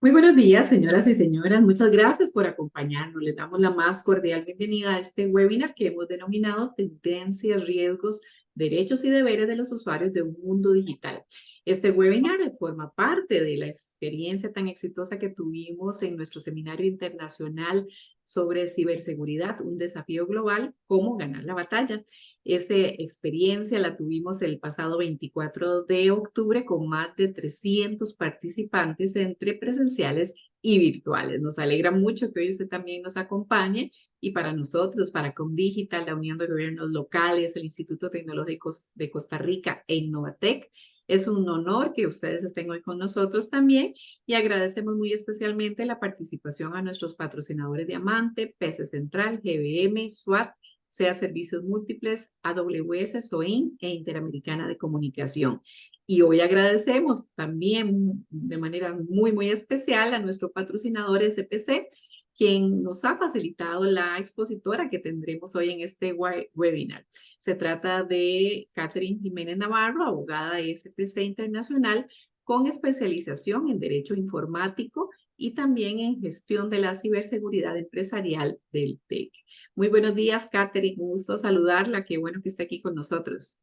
Muy buenos días, señoras y señores. Muchas gracias por acompañarnos. Les damos la más cordial bienvenida a este webinar que hemos denominado Tendencias, Riesgos, Derechos y Deberes de los Usuarios de un Mundo Digital. Este webinar forma parte de la experiencia tan exitosa que tuvimos en nuestro seminario internacional sobre ciberseguridad, un desafío global, cómo ganar la batalla. Esa experiencia la tuvimos el pasado 24 de octubre con más de 300 participantes entre presenciales y virtuales. Nos alegra mucho que hoy usted también nos acompañe y para nosotros, para Comdigital, la Unión de Gobiernos Locales, el Instituto Tecnológico de Costa Rica e Innovatec, es un honor que ustedes estén hoy con nosotros también y agradecemos muy especialmente la participación a nuestros patrocinadores Diamante, PC Central, GBM, SWAT, sea Servicios Múltiples, AWS, SOIN e Interamericana de Comunicación. Y hoy agradecemos también de manera muy especial a nuestro patrocinador SPC, quien nos ha facilitado la expositora que tendremos hoy en este webinar. Se trata de Catherine Jiménez Navarro, abogada de SPC Internacional, con especialización en Derecho Informático y también en gestión de la ciberseguridad empresarial del TEC. Muy buenos días, Catherine, un gusto saludarla, qué bueno que esté aquí con nosotros.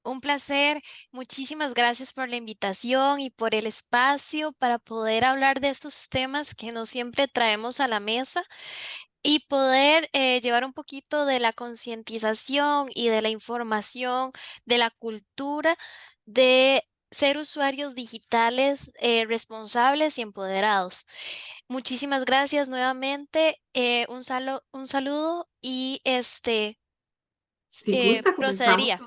Un placer. Muchísimas gracias por la invitación y por el espacio para poder hablar de estos temas que no siempre traemos a la mesa y poder llevar un poquito de la concientización y de la información, de la cultura de ser usuarios digitales responsables y empoderados. Muchísimas gracias nuevamente. Un saludo y Si gusta, comenzamos. procedería.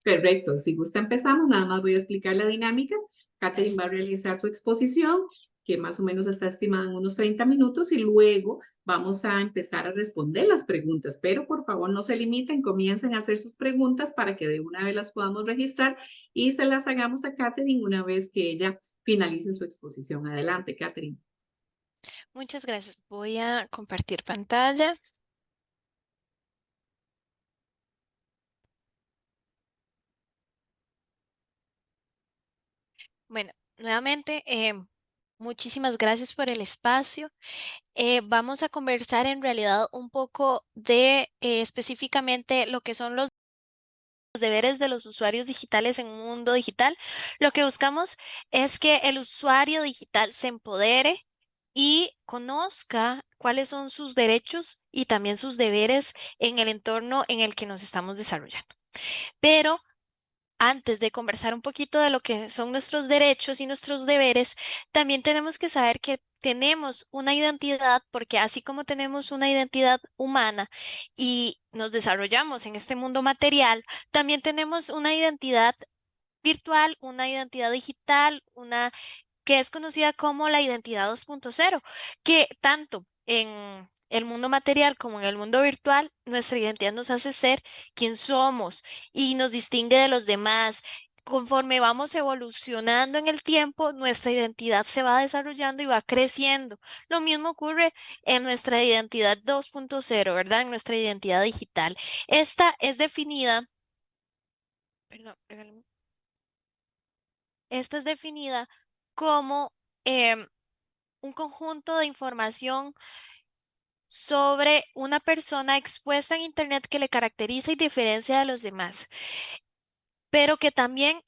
Perfecto, si gusta empezamos, nada más voy a explicar la dinámica. Catherine va a realizar su exposición, que más o menos está estimada en unos 30 minutos, y luego vamos a empezar a responder las preguntas. Pero por favor no se limiten, comiencen a hacer sus preguntas para que de una vez las podamos registrar y se las hagamos a Catherine una vez que ella finalice su exposición. Adelante, Catherine. Muchas gracias. Voy a compartir pantalla. Bueno, nuevamente, muchísimas gracias por el espacio. Vamos a conversar en realidad un poco de específicamente lo que son los deberes de los usuarios digitales en un mundo digital. Lo que buscamos es que el usuario digital se empodere y conozca cuáles son sus derechos y también sus deberes en el entorno en el que nos estamos desarrollando. Pero antes de conversar un poquito de lo que son nuestros derechos y nuestros deberes, también tenemos que saber que tenemos una identidad, porque así como tenemos una identidad humana y nos desarrollamos en este mundo material, también tenemos una identidad virtual, una identidad digital, una que es conocida como la identidad 2.0, que tanto en el mundo material como en el mundo virtual, nuestra identidad nos hace ser quien somos y nos distingue de los demás. Conforme vamos evolucionando en el tiempo, nuestra identidad se va desarrollando y va creciendo. Lo mismo ocurre en nuestra identidad 2.0, ¿verdad? En nuestra identidad digital. Esta es definida, perdón, regálame. Esta es definida como em, un conjunto de información sobre una persona expuesta en Internet que le caracteriza y diferencia de los demás, pero que también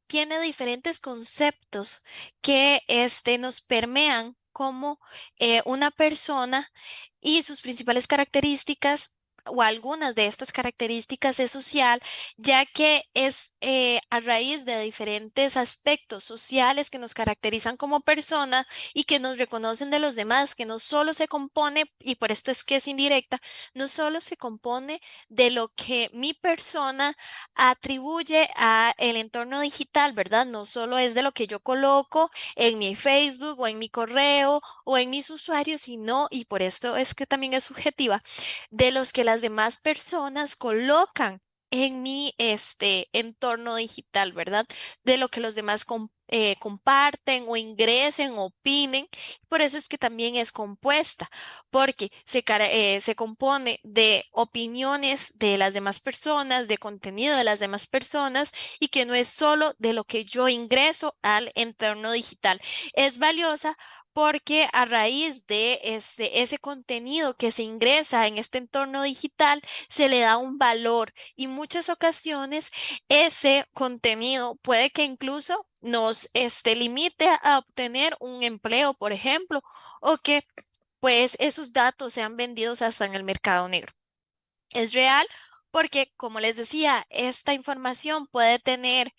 tiene diferentes conceptos que nos permean como una persona y sus principales características o algunas de estas características es social, ya que es a raíz de diferentes aspectos sociales que nos caracterizan como persona y que nos reconocen de los demás, que no solo se compone, y por esto es que es indirecta, no solo se compone de lo que mi persona atribuye a el entorno digital, ¿verdad? No solo es de lo que yo coloco en mi Facebook o en mi correo o en mis usuarios, sino, y por esto es que también es subjetiva, de los que las demás personas colocan en mi entorno digital, ¿verdad? De lo que los demás comparten o ingresen, opinen. Por eso es que también es compuesta, porque se compone de opiniones de las demás personas, de contenido de las demás personas y que no es solo de lo que yo ingreso al entorno digital. Es valiosa porque a raíz de ese contenido que se ingresa en este entorno digital, se le da un valor y muchas ocasiones ese contenido puede que incluso nos limite a obtener un empleo, por ejemplo, o que pues esos datos sean vendidos hasta en el mercado negro. Es real porque, como les decía, esta información puede tener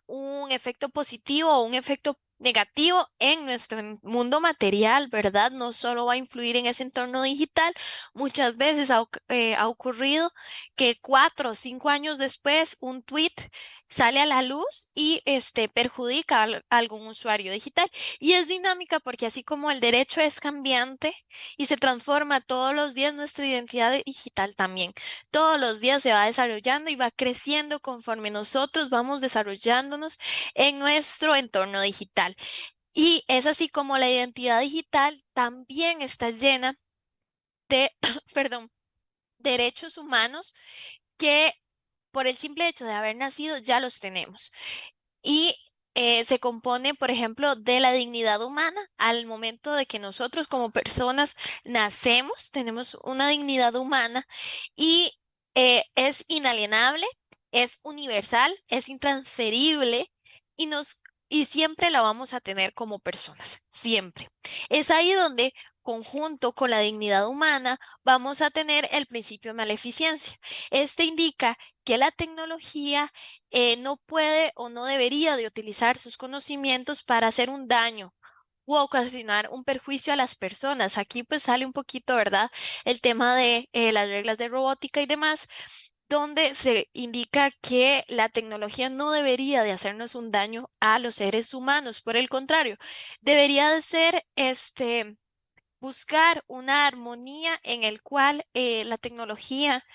un efecto positivo o un efecto negativo en nuestro mundo material, ¿verdad? No solo va a influir en ese entorno digital. Muchas veces ha ocurrido que 4 o 5 años después un tweet sale a la luz y perjudica a algún usuario digital. Y es dinámica porque así como el derecho es cambiante, y se transforma todos los días, nuestra identidad digital también. Todos los días se va desarrollando y va creciendo conforme nosotros vamos desarrollándonos en nuestro entorno digital. Y es así como la identidad digital también está llena de, perdón, derechos humanos que por el simple hecho de haber nacido ya los tenemos. Y se compone, por ejemplo, de la dignidad humana. Al momento de que nosotros como personas nacemos, tenemos una dignidad humana y es inalienable, es universal, es intransferible y y siempre la vamos a tener como personas, siempre. Es ahí donde, conjunto con la dignidad humana, vamos a tener el principio de maleficencia. Este indica que la tecnología no puede o no debería de utilizar sus conocimientos para hacer un daño u ocasionar un perjuicio a las personas. Aquí pues sale un poquito, ¿verdad? El tema de las reglas de robótica y demás, donde se indica que la tecnología no debería de hacernos un daño a los seres humanos. Por el contrario, debería de ser buscar una armonía en el cual la tecnología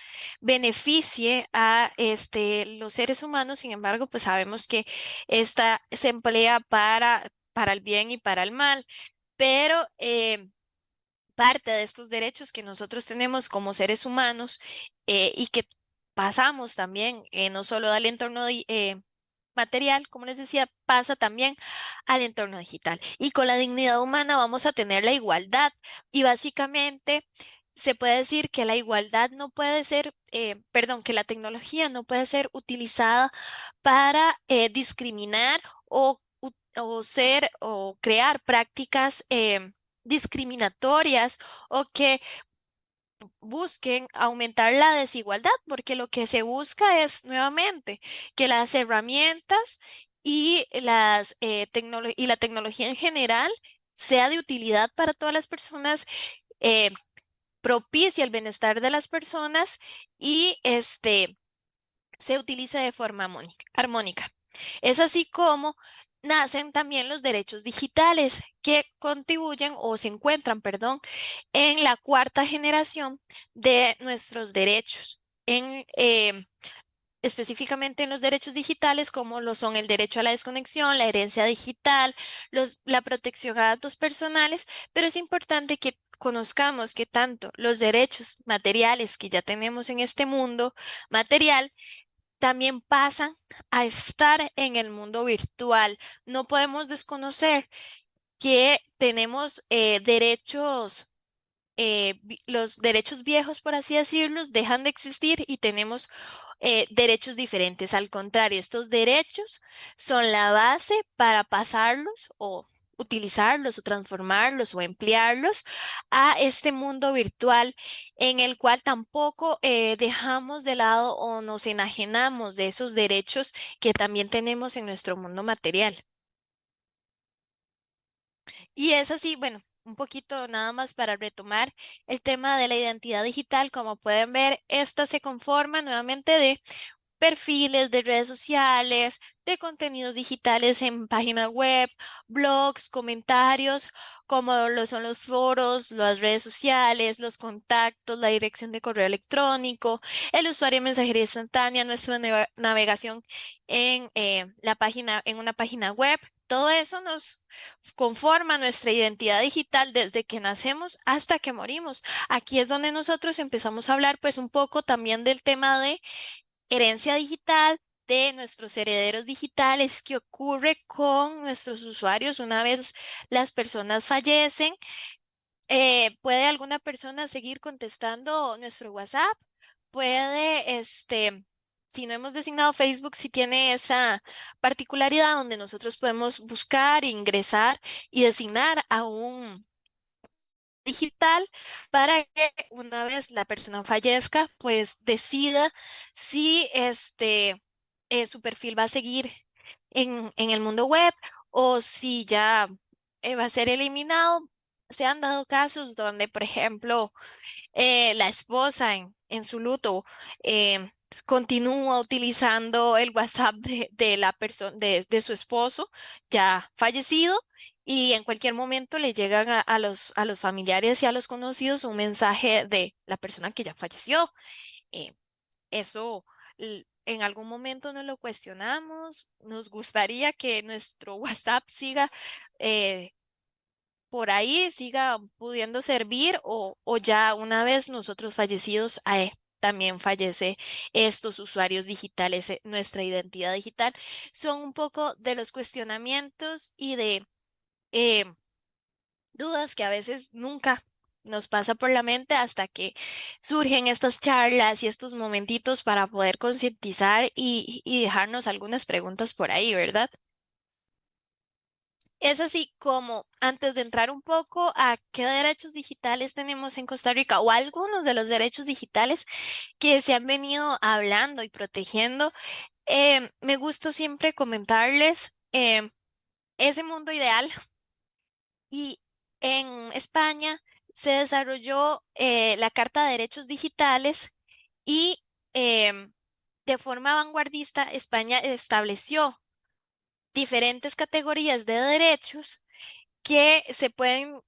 beneficie a los seres humanos. Sin embargo, pues sabemos que esta se emplea para el bien y para el mal, pero parte de estos derechos que nosotros tenemos como seres humanos y que pasamos también, no solo al entorno material, como les decía, pasa también al entorno digital. Y con la dignidad humana vamos a tener la igualdad. Y básicamente se puede decir que la igualdad no puede ser, perdón, que la tecnología no puede ser utilizada para discriminar o ser o crear prácticas discriminatorias o que busquen aumentar la desigualdad, porque lo que se busca es nuevamente que las herramientas y y la tecnología en general sea de utilidad para todas las personas, eh, propicie el bienestar de las personas y se utilice de forma armónica. Es así como nacen también los derechos digitales que contribuyen o se encuentran, perdón, en la cuarta generación de nuestros derechos. Específicamente en los derechos digitales, como lo son el derecho a la desconexión, la herencia digital, la protección a datos personales, pero es importante que conozcamos que tanto los derechos materiales que ya tenemos en este mundo material también pasan a estar en el mundo virtual. No podemos desconocer que tenemos derechos, los derechos viejos, por así decirlos, dejan de existir y tenemos derechos diferentes. Al contrario, estos derechos son la base para pasarlos o utilizarlos o transformarlos o emplearlos a este mundo virtual en el cual tampoco dejamos de lado o nos enajenamos de esos derechos que también tenemos en nuestro mundo material. Y es así, bueno, un poquito nada más para retomar el tema de la identidad digital. Como pueden ver, esta se conforma nuevamente de perfiles de redes sociales, de contenidos digitales en página web, blogs, comentarios, como lo son los foros, las redes sociales, los contactos, la dirección de correo electrónico, el usuario de mensajería instantánea, nuestra navegación en la página, en una página web. Todo eso nos conforma nuestra identidad digital desde que nacemos hasta que morimos. Aquí es donde nosotros empezamos a hablar pues un poco también del tema de herencia digital, de nuestros herederos digitales, qué ocurre con nuestros usuarios una vez las personas fallecen. ¿Puede alguna persona seguir contestando nuestro WhatsApp? Puede, si no hemos designado Facebook, si tiene esa particularidad donde nosotros podemos buscar, ingresar y designar a un digital para que una vez la persona fallezca, pues decida si su perfil va a seguir en el mundo web o si ya va a ser eliminado. Se han dado casos donde, por ejemplo, la esposa en su luto continúa utilizando el WhatsApp de la persona de su esposo ya fallecido y en cualquier momento le llegan a los familiares y a los conocidos un mensaje de la persona que ya falleció. Eh, eso en algún momento no lo cuestionamos. Nos gustaría que nuestro WhatsApp siga por ahí siga pudiendo servir o ya una vez nosotros fallecidos, también fallece estos usuarios digitales, nuestra identidad digital. Son un poco de los cuestionamientos y de eh, dudas que a veces nunca nos pasa por la mente hasta que surgen estas charlas y estos momentitos para poder concientizar y dejarnos algunas preguntas por ahí, ¿verdad? Es así como antes de entrar un poco a qué derechos digitales tenemos en Costa Rica o algunos de los derechos digitales que se han venido hablando y protegiendo, me gusta siempre comentarles ese mundo ideal y en España se desarrolló la Carta de Derechos Digitales y de forma vanguardista España estableció diferentes categorías de derechos que se pueden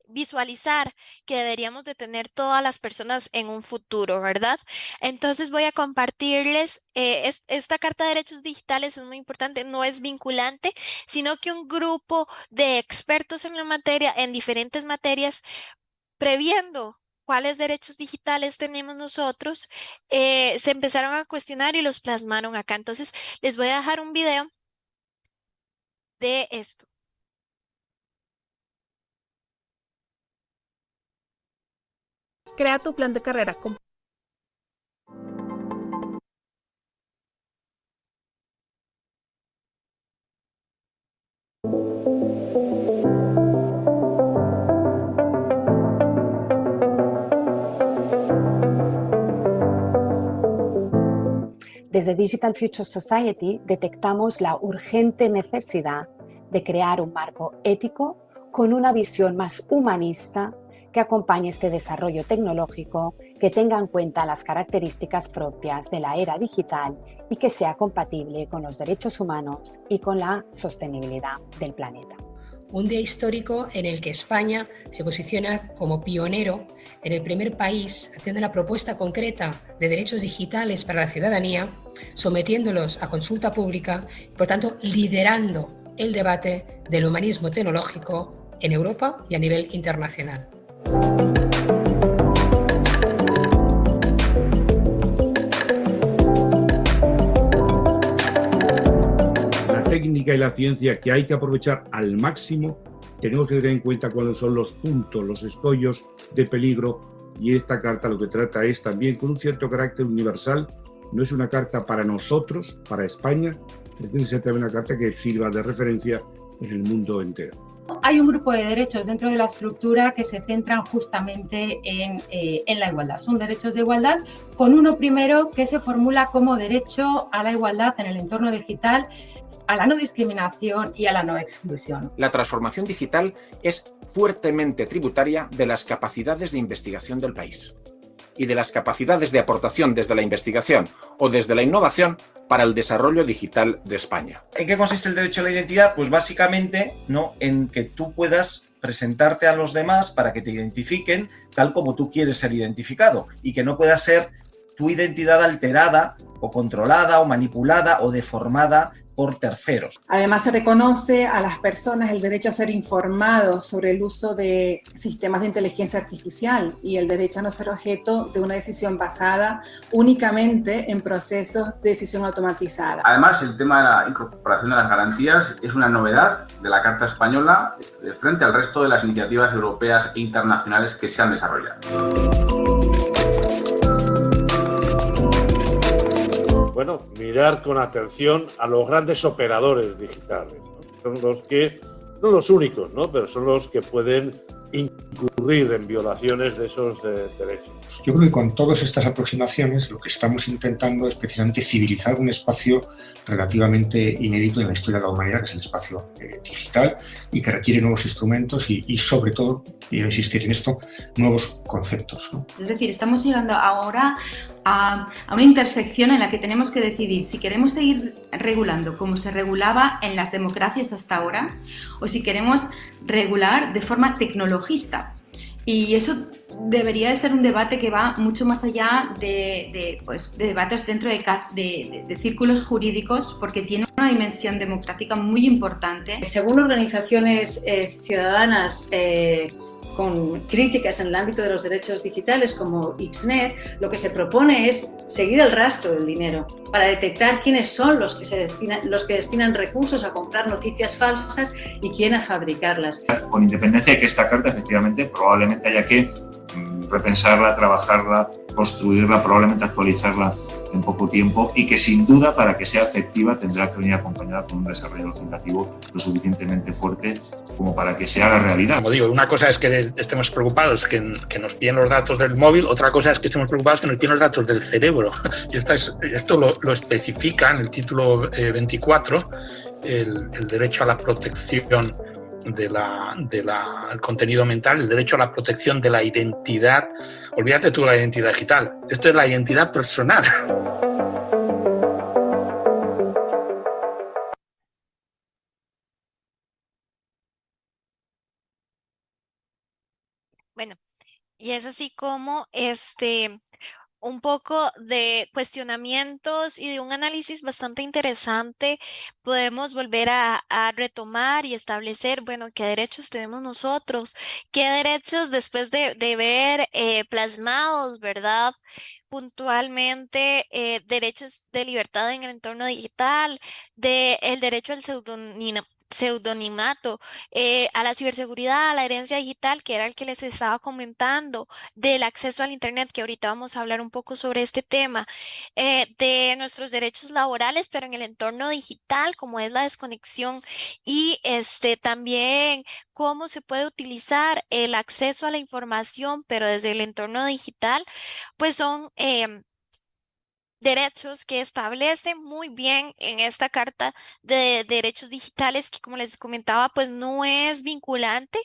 visualizar que deberíamos de tener todas las personas en un futuro, ¿verdad? Entonces voy a compartirles, esta Carta de Derechos Digitales es muy importante, no es vinculante, sino que un grupo de expertos en la materia, en diferentes materias, previendo cuáles derechos digitales tenemos nosotros, se empezaron a cuestionar y los plasmaron acá. Entonces les voy a dejar un video de esto. Crea tu plan de carrera. Desde Digital Future Society detectamos la urgente necesidad de crear un marco ético con una visión más humanista que acompañe este desarrollo tecnológico, que tenga en cuenta las características propias de la era digital y que sea compatible con los derechos humanos y con la sostenibilidad del planeta. Un día histórico en el que España se posiciona como pionero en el primer país haciendo una propuesta concreta de derechos digitales para la ciudadanía, sometiéndolos a consulta pública y, por tanto, liderando el debate del humanismo tecnológico en Europa y a nivel internacional. Técnica y la ciencia que hay que aprovechar al máximo, tenemos que tener en cuenta cuáles son los puntos, los escollos de peligro, y esta carta lo que trata es también con un cierto carácter universal. No es una carta para nosotros, para España, es decir, también una carta que sirva de referencia en el mundo entero. Hay un grupo de derechos dentro de la estructura que se centran justamente en la igualdad. Son derechos de igualdad, con uno primero que se formula como derecho a la igualdad en el entorno digital, a la no discriminación y a la no exclusión. La transformación digital es fuertemente tributaria de las capacidades de investigación del país. y de las capacidades de aportación desde la investigación o desde la innovación para el desarrollo digital de España. ¿En qué consiste el derecho a la identidad? Pues básicamente, ¿no?, en que tú puedas presentarte a los demás para que te identifiquen tal como tú quieres ser identificado y que no pueda ser tu identidad alterada o controlada o manipulada o deformada por terceros. Además, se reconoce a las personas el derecho a ser informados sobre el uso de sistemas de inteligencia artificial y el derecho a no ser objeto de una decisión basada únicamente en procesos de decisión automatizada. Además, el tema de la incorporación de las garantías es una novedad de la Carta Española frente al resto de las iniciativas europeas e internacionales que se han desarrollado. Bueno, mirar con atención a los grandes operadores digitales, ¿no? Son los que, no los únicos, ¿no?, pero son los que pueden incurrir en violaciones de esos derechos. Yo creo que con todas estas aproximaciones lo que estamos intentando es precisamente civilizar un espacio relativamente inédito en la historia de la humanidad, que es el espacio digital, y que requiere nuevos instrumentos y sobre todo, quiero insistir en esto, nuevos conceptos, ¿no? Es decir, estamos llegando ahora a una intersección en la que tenemos que decidir si queremos seguir regulando como se regulaba en las democracias hasta ahora o si queremos regular de forma tecnologista. Y eso debería de ser un debate que va mucho más allá de debates dentro de círculos jurídicos, porque tiene una dimensión democrática muy importante. Según organizaciones ciudadanas con críticas en el ámbito de los derechos digitales como Xnet, lo que se propone es seguir el rastro del dinero para detectar quiénes son los que destinan recursos a comprar noticias falsas y quién a fabricarlas. Con independencia de que esta carta efectivamente probablemente haya que repensarla, trabajarla, construirla, probablemente actualizarla en poco tiempo y que sin duda para que sea efectiva tendrá que venir acompañada con un desarrollo legislativo lo suficientemente fuerte como para que se haga realidad. Como digo, una cosa es que estemos preocupados que nos piden los datos del móvil, otra cosa es que estemos preocupados que nos piden los datos del cerebro. Y esto lo especifica en el título 24, el derecho a la protección del contenido mental, el derecho a la protección de la identidad. Olvídate tú de la identidad digital, esto es la identidad personal. Bueno, y es así como un poco de cuestionamientos y de un análisis bastante interesante, podemos volver a retomar y establecer, bueno, qué derechos tenemos nosotros, qué derechos después de ver plasmados, ¿verdad?, puntualmente, derechos de libertad en el entorno digital, el derecho al pseudonimato, a la ciberseguridad, a la herencia digital, que era el que les estaba comentando, del acceso al Internet, que ahorita vamos a hablar un poco sobre este tema, de nuestros derechos laborales, pero en el entorno digital, como es la desconexión, y también cómo se puede utilizar el acceso a la información, pero desde el entorno digital, pues son derechos que establece muy bien en esta Carta de Derechos Digitales, que como les comentaba, pues no es vinculante,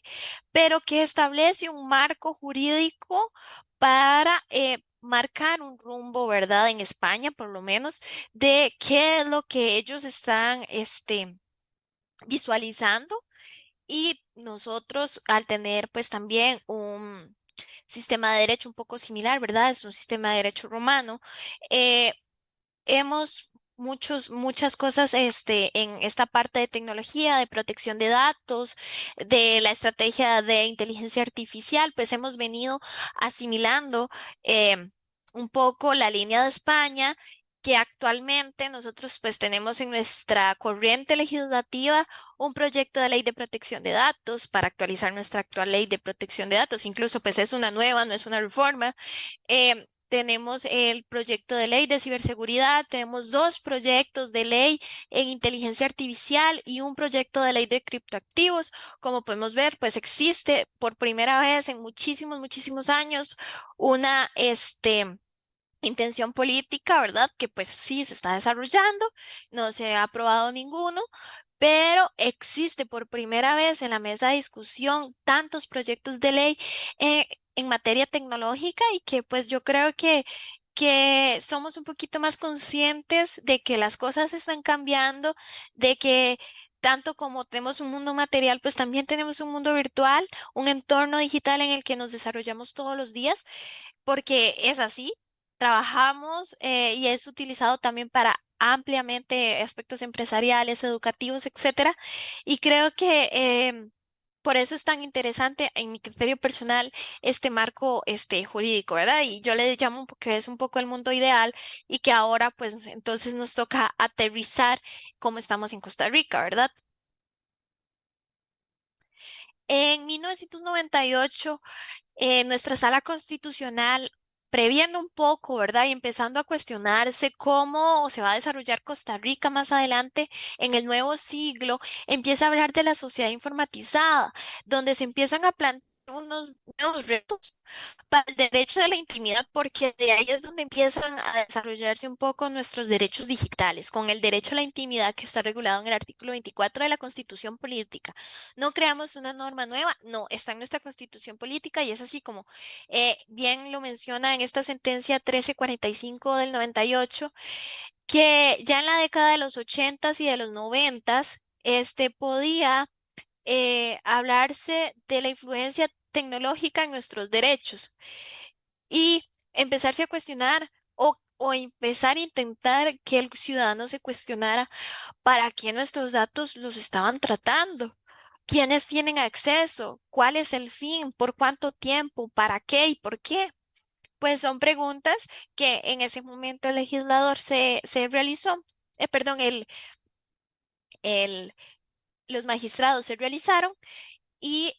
pero que establece un marco jurídico para marcar un rumbo, ¿verdad?, en España, por lo menos, de qué es lo que ellos están visualizando. Y nosotros, al tener pues también un sistema de derecho un poco similar, ¿verdad? Es un sistema de derecho romano. Hemos muchas cosas en esta parte de tecnología, de protección de datos, de la estrategia de inteligencia artificial, pues hemos venido asimilando un poco la línea de España, que actualmente nosotros pues tenemos en nuestra corriente legislativa un proyecto de ley de protección de datos para actualizar nuestra actual ley de protección de datos. Incluso pues es una nueva, no es una reforma. Tenemos el proyecto de ley de ciberseguridad, tenemos 2 proyectos de ley en inteligencia artificial y un proyecto de ley de criptoactivos. Como podemos ver, pues existe por primera vez en muchísimos años una intención política, ¿verdad? Que pues sí se está desarrollando, no se ha aprobado ninguno, pero existe por primera vez en la mesa de discusión tantos proyectos de ley en materia tecnológica y que pues yo creo que somos un poquito más conscientes de que las cosas están cambiando, de que tanto como tenemos un mundo material, pues también tenemos un mundo virtual, un entorno digital en el que nos desarrollamos todos los días, porque es así. Trabajamos y es utilizado también para ampliamente aspectos empresariales, educativos, etcétera. Y creo que por eso es tan interesante en mi criterio personal este marco jurídico, ¿verdad? Y yo le llamo porque es un poco el mundo ideal y que ahora pues entonces nos toca aterrizar como estamos en Costa Rica, ¿verdad? En 1998 nuestra sala constitucional, previendo un poco, ¿verdad? Y empezando a cuestionarse cómo se va a desarrollar Costa Rica más adelante en el nuevo siglo, empieza a hablar de la sociedad informatizada, donde se empiezan a plantear unos nuevos retos para el derecho de la intimidad, porque de ahí es donde empiezan a desarrollarse un poco nuestros derechos digitales, con el derecho a la intimidad que está regulado en el artículo 24 de la Constitución Política. No creamos una norma nueva, no, está en nuestra Constitución Política y es así como bien lo menciona en esta sentencia 1345 del 98, que ya en la década de los 80s y de los 90s, podía hablarse de la influencia tecnológica en nuestros derechos y empezarse a cuestionar o empezar a intentar que el ciudadano se cuestionara para qué nuestros datos los estaban tratando. ¿Quiénes tienen acceso? ¿Cuál es el fin? ¿Por cuánto tiempo? ¿Para qué y por qué? Pues son preguntas que en ese momento el legislador se realizó, perdón, el, los magistrados se realizaron y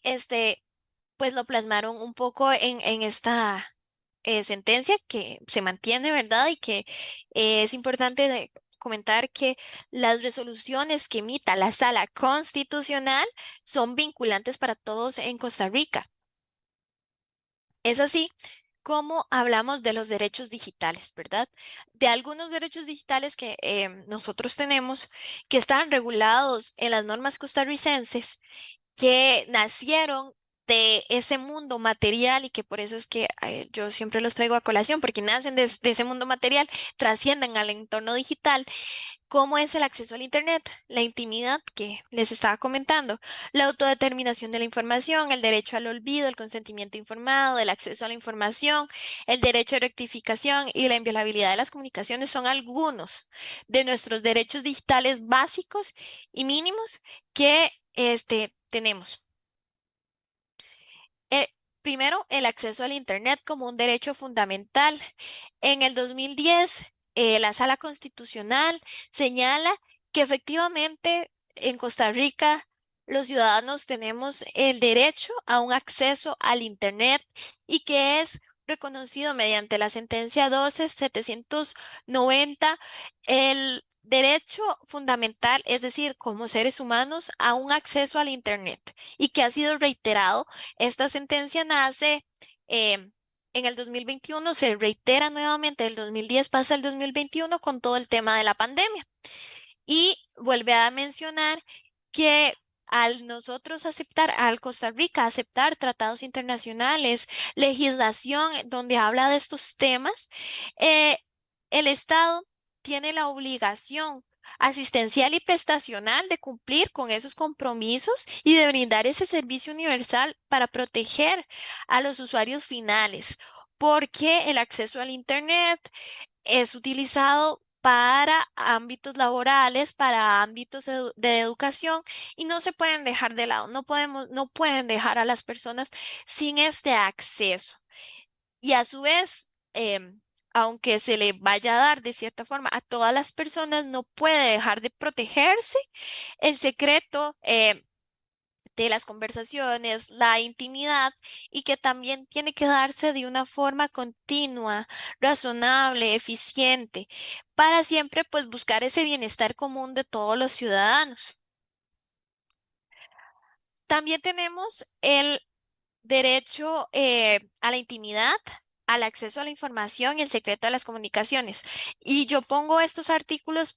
pues lo plasmaron un poco en esta sentencia que se mantiene, ¿verdad? Y que es importante comentar que las resoluciones que emita la Sala Constitucional son vinculantes para todos en Costa Rica. Es así como hablamos de los derechos digitales, ¿verdad? De algunos derechos digitales que nosotros tenemos que están regulados en las normas costarricenses que nacieron de ese mundo material y que por eso es que yo siempre los traigo a colación, porque nacen de ese mundo material, trascienden al entorno digital, como es el acceso al Internet, la intimidad que les estaba comentando, la autodeterminación de la información, el derecho al olvido, el consentimiento informado, el acceso a la información, el derecho a rectificación y la inviolabilidad de las comunicaciones son algunos de nuestros derechos digitales básicos y mínimos que tenemos. Primero, el acceso al Internet como un derecho fundamental. En el 2010, la Sala Constitucional señala que efectivamente en Costa Rica los ciudadanos tenemos el derecho a un acceso al Internet y que es reconocido mediante la sentencia 12.790 el derecho fundamental, es decir, como seres humanos, a un acceso al Internet y que ha sido reiterado. Esta sentencia nace en el 2021, se reitera nuevamente, el 2010 pasa el 2021 con todo el tema de la pandemia. Y vuelve a mencionar que al nosotros aceptar, al Costa Rica aceptar tratados internacionales, legislación donde habla de estos temas, el Estado tiene la obligación asistencial y prestacional de cumplir con esos compromisos y de brindar ese servicio universal para proteger a los usuarios finales, porque el acceso al Internet es utilizado para ámbitos laborales, para ámbitos de educación y no se pueden dejar de lado, no pueden dejar a las personas sin este acceso. Y a su vez, aunque se le vaya a dar de cierta forma a todas las personas, no puede dejar de protegerse el secreto de las conversaciones, la intimidad y que también tiene que darse de una forma continua, razonable, eficiente, para siempre pues buscar ese bienestar común de todos los ciudadanos. También tenemos el derecho a la intimidad, al acceso a la información y el secreto de las comunicaciones. Y yo pongo estos artículos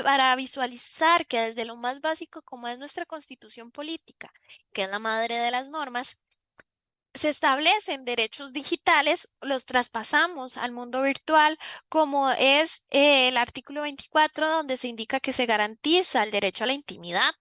para visualizar que desde lo más básico, como es nuestra constitución política, que es la madre de las normas, se establecen derechos digitales, los traspasamos al mundo virtual, como es el artículo 24, donde se indica que se garantiza el derecho a la intimidad,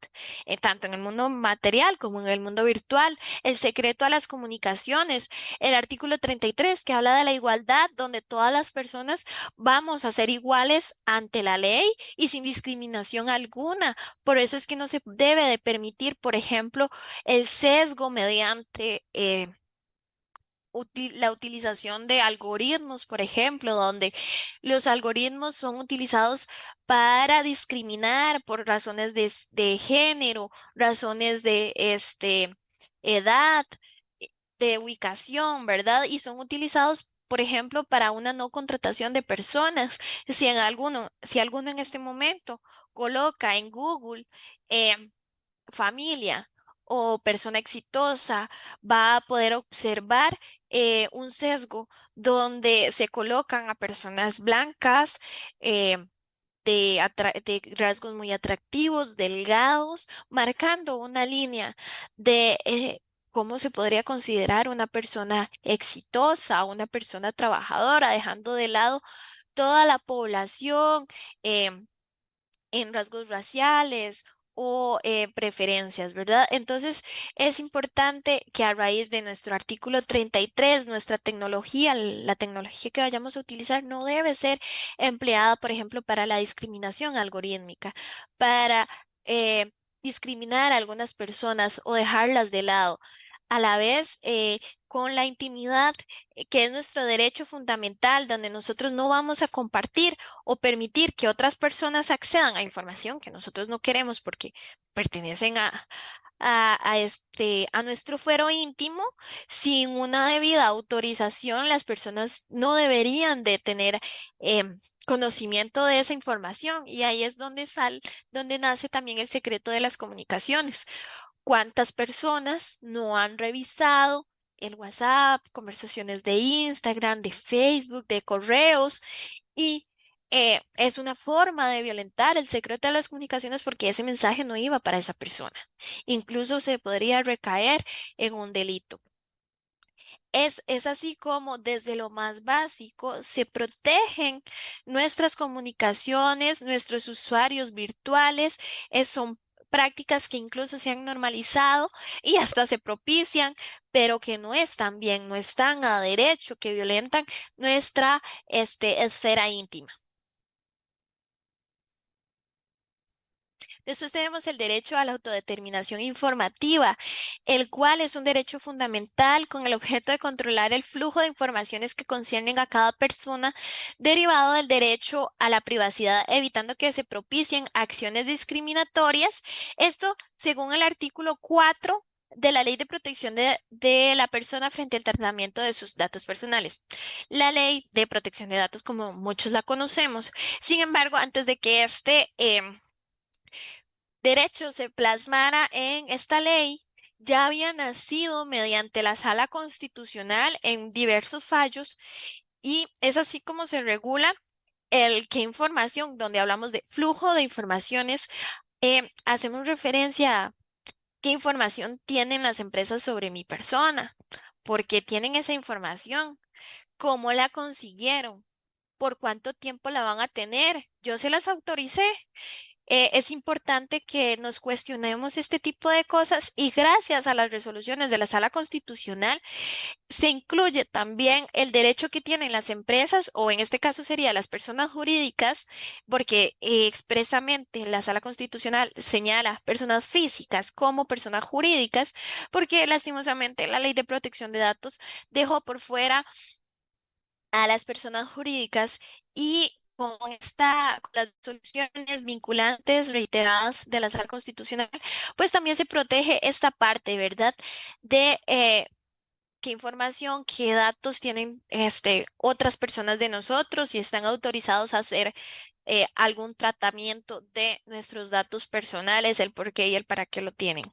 tanto en el mundo material como en el mundo virtual, el secreto a las comunicaciones, el artículo 33, que habla de la igualdad, donde todas las personas vamos a ser iguales ante la ley y sin discriminación alguna. Por eso es que no se debe de permitir, por ejemplo, el sesgo mediante la utilización de algoritmos, por ejemplo, donde los algoritmos son utilizados para discriminar por razones de género, razones de edad, de ubicación, ¿verdad? Y son utilizados, por ejemplo, para una no contratación de personas. Si alguno en este momento coloca en Google familia o persona exitosa, va a poder observar un sesgo donde se colocan a personas blancas, de rasgos muy atractivos, delgados, marcando una línea de cómo se podría considerar una persona exitosa, una persona trabajadora, dejando de lado toda la población. En rasgos raciales o preferencias, ¿verdad? Entonces, es importante que a raíz de nuestro artículo 33, nuestra tecnología, la tecnología que vayamos a utilizar no debe ser empleada, por ejemplo, para la discriminación algorítmica, para discriminar a algunas personas o dejarlas de lado. A la vez, con la intimidad, que es nuestro derecho fundamental, donde nosotros no vamos a compartir o permitir que otras personas accedan a información que nosotros no queremos porque pertenecen a nuestro fuero íntimo. Sin una debida autorización, las personas no deberían de tener conocimiento de esa información, y ahí es donde nace también el secreto de las comunicaciones. ¿Cuántas personas no han revisado el WhatsApp, conversaciones de Instagram, de Facebook, de correos? Y es una forma de violentar el secreto de las comunicaciones porque ese mensaje no iba para esa persona. Incluso se podría recaer en un delito. Es así como desde lo más básico se protegen nuestras comunicaciones, nuestros usuarios virtuales. Son prácticas que incluso se han normalizado y hasta se propician, pero que no están bien, no están a derecho, que violentan nuestra esfera íntima. Después tenemos el derecho a la autodeterminación informativa, el cual es un derecho fundamental con el objeto de controlar el flujo de informaciones que conciernen a cada persona, derivado del derecho a la privacidad, evitando que se propicien acciones discriminatorias. Esto según el artículo 4 de la Ley de Protección de la Persona frente al tratamiento de sus datos personales. La Ley de Protección de Datos, como muchos la conocemos. Sin embargo, antes de que derecho se plasmara en esta ley, ya había nacido mediante la Sala Constitucional en diversos fallos, y es así como se regula el qué información, donde hablamos de flujo de informaciones, hacemos referencia a qué información tienen las empresas sobre mi persona, por qué tienen esa información, cómo la consiguieron, por cuánto tiempo la van a tener, yo se las autoricé. Es importante que nos cuestionemos este tipo de cosas, y gracias a las resoluciones de la Sala Constitucional se incluye también el derecho que tienen las empresas, o en este caso sería las personas jurídicas, porque expresamente la Sala Constitucional señala personas físicas como personas jurídicas, porque lastimosamente la Ley de Protección de Datos dejó por fuera a las personas jurídicas, y con las soluciones vinculantes reiteradas de la Sala Constitucional, pues también se protege esta parte, ¿verdad? De qué información, qué datos tienen otras personas de nosotros, y están autorizados a hacer algún tratamiento de nuestros datos personales, el por qué y el para qué lo tienen.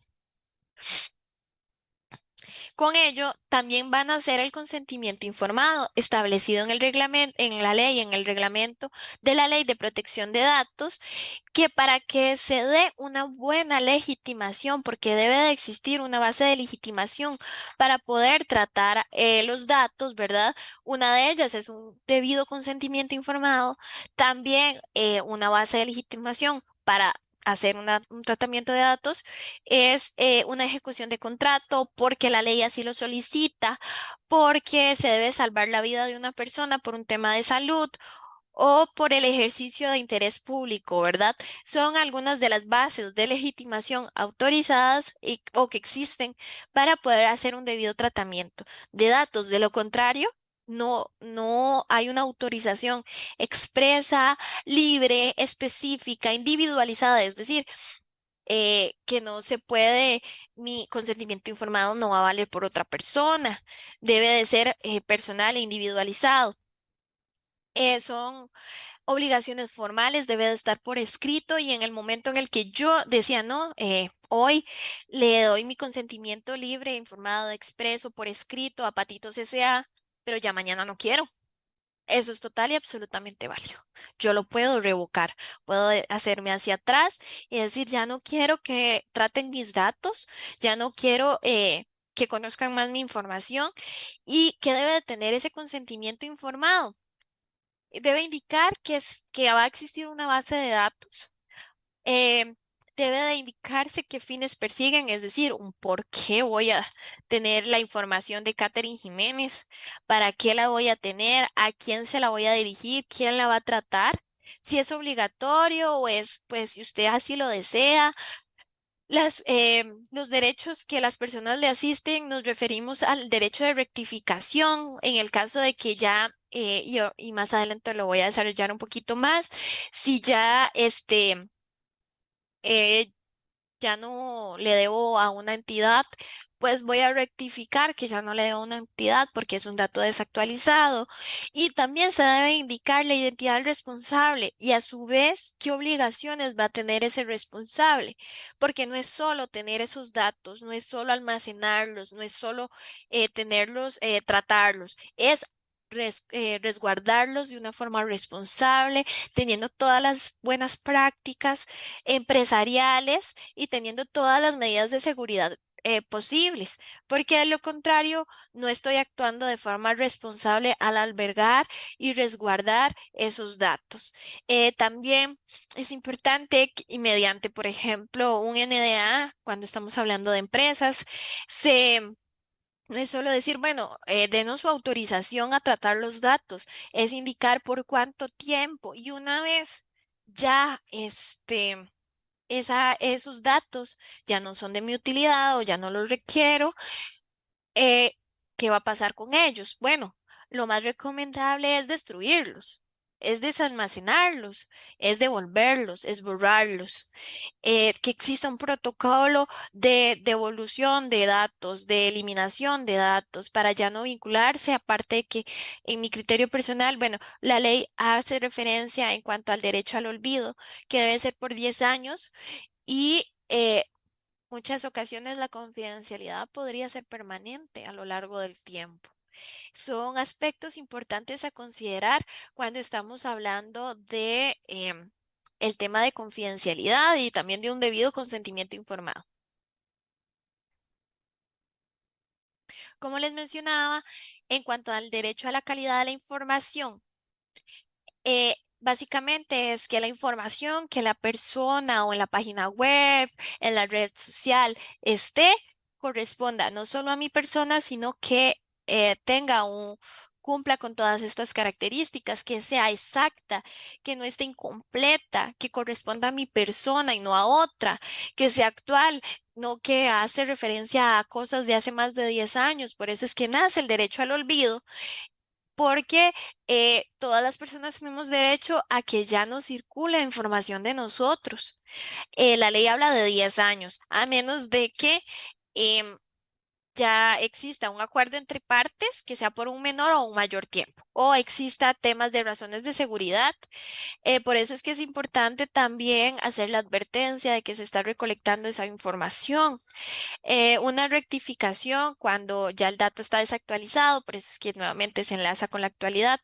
Con ello, también van a hacer el consentimiento informado establecido en el reglamento, en la ley, en el reglamento de la Ley de Protección de Datos, que para que se dé una buena legitimación, porque debe de existir una base de legitimación para poder tratar los datos, ¿verdad? Una de ellas es un debido consentimiento informado, también una base de legitimación para hacer un tratamiento de datos es una ejecución de contrato porque la ley así lo solicita, porque se debe salvar la vida de una persona por un tema de salud o por el ejercicio de interés público, ¿verdad? Son algunas de las bases de legitimación autorizadas o que existen para poder hacer un debido tratamiento de datos. De lo contrario, no hay una autorización expresa, libre, específica, individualizada, es decir, que no se puede, mi consentimiento informado no va a valer por otra persona, debe de ser personal e individualizado. Son obligaciones formales, debe de estar por escrito y en el momento en el que yo decía, no, hoy le doy mi consentimiento libre, informado, expreso, por escrito a Patitos S.A., pero ya mañana no quiero. Eso es total y absolutamente válido. Yo lo puedo revocar, puedo hacerme hacia atrás y decir, ya no quiero que traten mis datos, ya no quiero que conozcan más mi información y que debe de tener ese consentimiento informado. Debe indicar que va a existir una base de datos. eh, Debe de indicarse qué fines persiguen, es decir, un por qué voy a tener la información de Catherine Jiménez, para qué la voy a tener, a quién se la voy a dirigir, quién la va a tratar, si es obligatorio o es, pues, si usted así lo desea. Los derechos que las personas le asisten, nos referimos al derecho de rectificación en el caso de que ya, y más adelante lo voy a desarrollar un poquito más, si ya eh, ya no le debo a una entidad, pues voy a rectificar que ya no le debo a una entidad porque es un dato desactualizado. Y también se debe indicar la identidad del responsable y a su vez qué obligaciones va a tener ese responsable, porque no es solo tener esos datos, no es solo almacenarlos, no es solo tenerlos, tratarlos, es resguardarlos de una forma responsable, teniendo todas las buenas prácticas empresariales y teniendo todas las medidas de seguridad posibles, porque de lo contrario no estoy actuando de forma responsable al albergar y resguardar esos datos. También es importante y mediante, por ejemplo, un NDA, cuando estamos hablando de empresas, no es solo decir, bueno, denos su autorización a tratar los datos, es indicar por cuánto tiempo y una vez ya esos datos ya no son de mi utilidad o ya no los requiero, eh, ¿qué va a pasar con ellos? Bueno, lo más recomendable es destruirlos, es desalmacenarlos, es devolverlos, es borrarlos, que exista un protocolo de devolución de datos, de eliminación de datos para ya no vincularse, aparte de que en mi criterio personal, bueno, la ley hace referencia en cuanto al derecho al olvido, que debe ser por 10 años y muchas ocasiones la confidencialidad podría ser permanente a lo largo del tiempo. Son aspectos importantes a considerar cuando estamos hablando de el tema de confidencialidad y también de un debido consentimiento informado. Como les mencionaba, en cuanto al derecho a la calidad de la información, básicamente es que la información que la persona o en la página web, en la red social corresponda no solo a mi persona, sino que cumpla con todas estas características, que sea exacta, que no esté incompleta, que corresponda a mi persona y no a otra, que sea actual, no que hace referencia a cosas de hace más de 10 años. Por eso es que nace el derecho al olvido, porque todas las personas tenemos derecho a que ya no circule información de nosotros. La ley habla de 10 años, a menos de que em, ya exista un acuerdo entre partes que sea por un menor o un mayor tiempo, o exista temas de razones de seguridad. Por eso es que es importante también hacer la advertencia de que se está recolectando esa información. Una rectificación cuando ya el dato está desactualizado, por eso es que nuevamente se enlaza con la actualidad.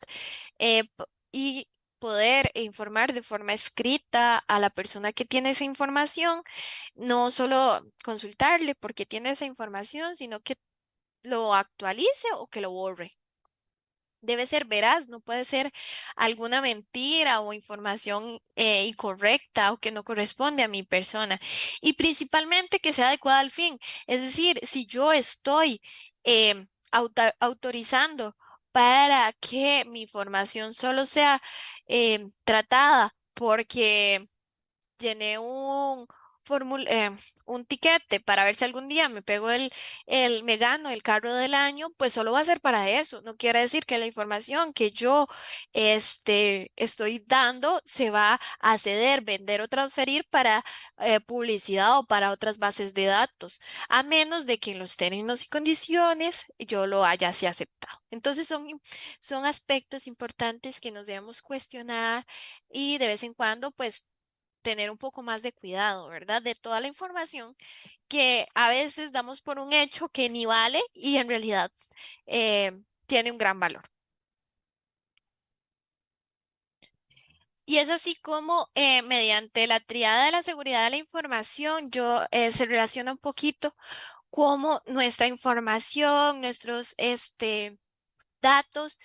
Y poder informar de forma escrita a la persona que tiene esa información, no solo consultarle porque tiene esa información, sino que lo actualice o que lo borre. Debe ser veraz, no puede ser alguna mentira o información incorrecta o que no corresponde a mi persona. Y principalmente que sea adecuada al fin. Es decir, si yo estoy autorizando para que mi información solo sea tratada porque llené un tiquete para ver si algún día me pego me gano el carro del año, pues solo va a ser para eso. No quiere decir que la información que yo estoy dando se va a ceder, vender o transferir para publicidad o para otras bases de datos, a menos de que en los términos y condiciones yo lo haya así aceptado. Entonces son aspectos importantes que nos debemos cuestionar y de vez en cuando, pues, tener un poco más de cuidado, ¿verdad? De toda la información que a veces damos por un hecho que ni vale y en realidad tiene un gran valor. Y es así como mediante la triada de la seguridad de la información, yo se relaciona un poquito cómo nuestra información, nuestros datos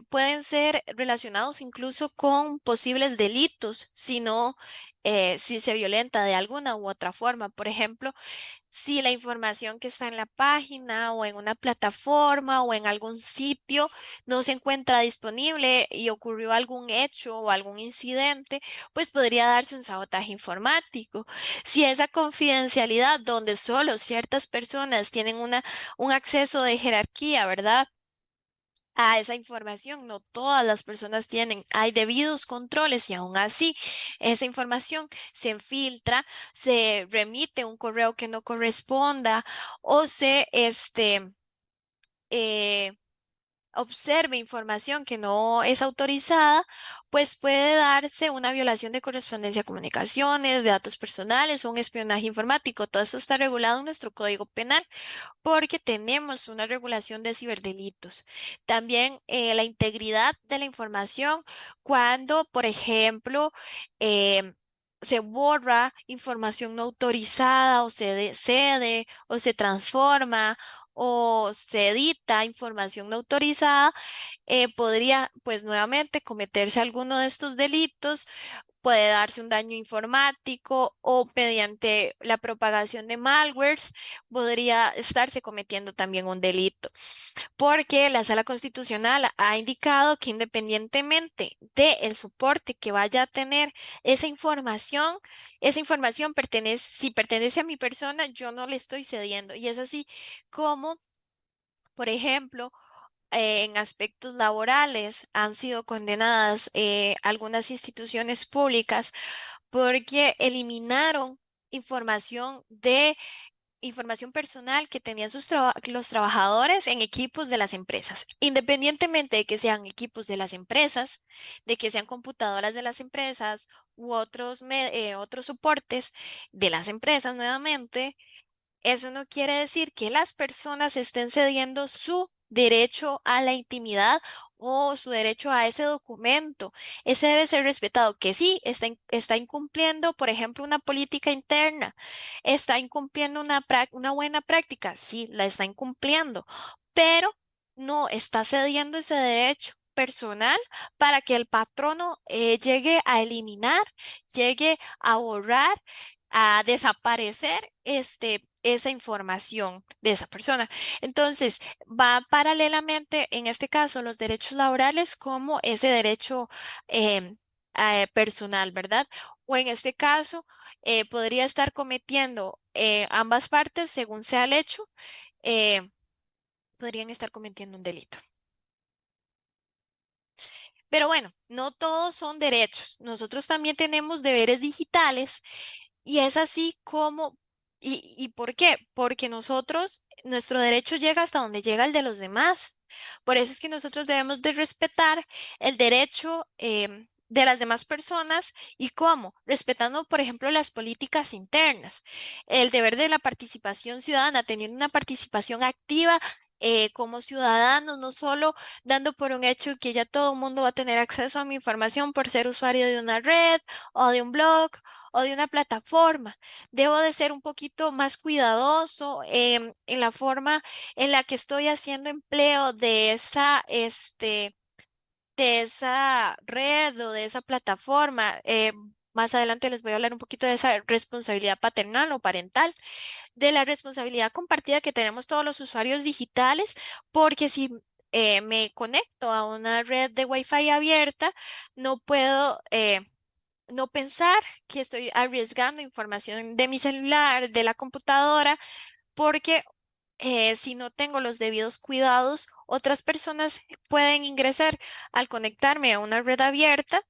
pueden ser relacionados incluso con posibles delitos, si se violenta de alguna u otra forma. Por ejemplo, si la información que está en la página o en una plataforma o en algún sitio no se encuentra disponible y ocurrió algún hecho o algún incidente, pues podría darse un sabotaje informático. Si esa confidencialidad donde solo ciertas personas tienen un acceso de jerarquía, ¿verdad? A esa información, no todas las personas tienen, hay debidos controles y aún así esa información se filtra, se remite un correo que no corresponda o eh, observe información que no es autorizada, pues puede darse una violación de correspondencia a comunicaciones, de datos personales o un espionaje informático. Todo esto está regulado en nuestro Código Penal porque tenemos una regulación de ciberdelitos. También la integridad de la información cuando, por ejemplo, se borra información no autorizada o cede o se transforma o se edita información no autorizada, podría pues nuevamente cometerse alguno de estos delitos. Puede darse un daño informático o mediante la propagación de malwares podría estarse cometiendo también un delito, porque la Sala Constitucional ha indicado que independientemente del soporte que vaya a tener esa información si pertenece a mi persona, yo no le estoy cediendo. Y es así como, por ejemplo, en aspectos laborales han sido condenadas algunas instituciones públicas porque eliminaron información información personal que tenían los trabajadores en equipos de las empresas, independientemente de que sean equipos de las empresas, de que sean computadoras de las empresas u otros soportes de las empresas nuevamente. Eso no quiere decir que las personas estén cediendo su derecho a la intimidad o su derecho a ese documento. Ese debe ser respetado, que sí, está incumpliendo, por ejemplo, una política interna, está incumpliendo una buena práctica, sí, la está incumpliendo, pero no está cediendo ese derecho personal para que el patrono llegue a eliminar, llegue a borrar, a desaparecer esa información de esa persona. Entonces, va paralelamente, en este caso, los derechos laborales como ese derecho personal, ¿verdad? O en este caso, podría estar cometiendo ambas partes, según sea el hecho, eh, podrían estar cometiendo un delito. Pero bueno, no todos son derechos. Nosotros también tenemos deberes digitales y es así como ¿Y por qué? Porque nuestro derecho llega hasta donde llega el de los demás. Por eso es que nosotros debemos de respetar el derecho de las demás personas. ¿Y cómo? Respetando, por ejemplo, las políticas internas, el deber de la participación ciudadana, teniendo una participación activa. Como ciudadanos, no solo dando por un hecho que ya todo el mundo va a tener acceso a mi información por ser usuario de una red o de un blog o de una plataforma. Debo de ser un poquito más cuidadoso en la forma en la que estoy haciendo empleo de esa red o de esa plataforma. Más adelante les voy a hablar un poquito de esa responsabilidad paternal o parental, de la responsabilidad compartida que tenemos todos los usuarios digitales, porque si me conecto a una red de Wi-Fi abierta, no puedo no pensar que estoy arriesgando información de mi celular, de la computadora, porque si no tengo los debidos cuidados, otras personas pueden ingresar al conectarme a una red abierta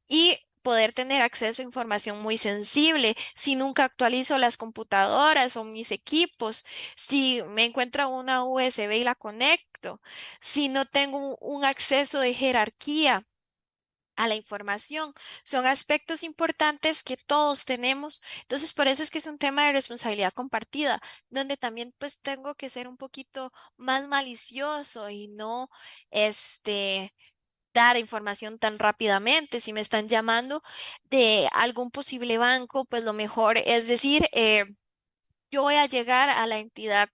y poder tener acceso a información muy sensible. Si nunca actualizo las computadoras o mis equipos, si me encuentro una USB y la conecto, si no tengo un acceso de jerarquía a la información. Son aspectos importantes que todos tenemos. Entonces, por eso es que es un tema de responsabilidad compartida, donde también pues tengo que ser un poquito más malicioso y no dar información tan rápidamente. Si me están llamando de algún posible banco, pues lo mejor es decir, yo voy a llegar a la entidad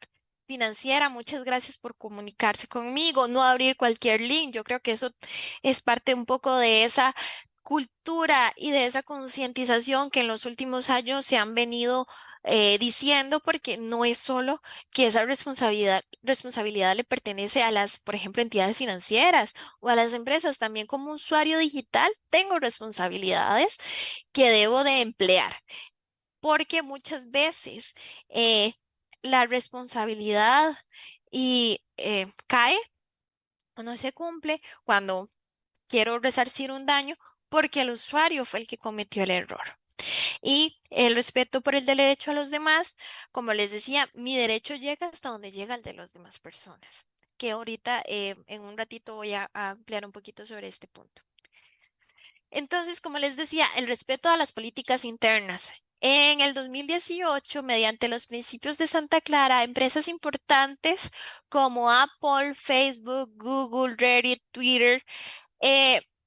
financiera. Muchas gracias por comunicarse conmigo. No abrir cualquier link. Yo creo que eso es parte un poco de esa cultura y de esa concientización que en los últimos años se han venido diciendo, porque no es solo que esa responsabilidad le pertenece a las, por ejemplo, entidades financieras o a las empresas. También como usuario digital tengo responsabilidades que debo de emplear, porque muchas veces la responsabilidad cae o no se cumple cuando quiero resarcir un daño porque el usuario fue el que cometió el error. Y el respeto por el derecho a los demás, como les decía, mi derecho llega hasta donde llega el de las demás personas, que ahorita en un ratito voy a ampliar un poquito sobre este punto. Entonces, como les decía, el respeto a las políticas internas. En el 2018, mediante los principios de Santa Clara, empresas importantes como Apple, Facebook, Google, Reddit, Twitter,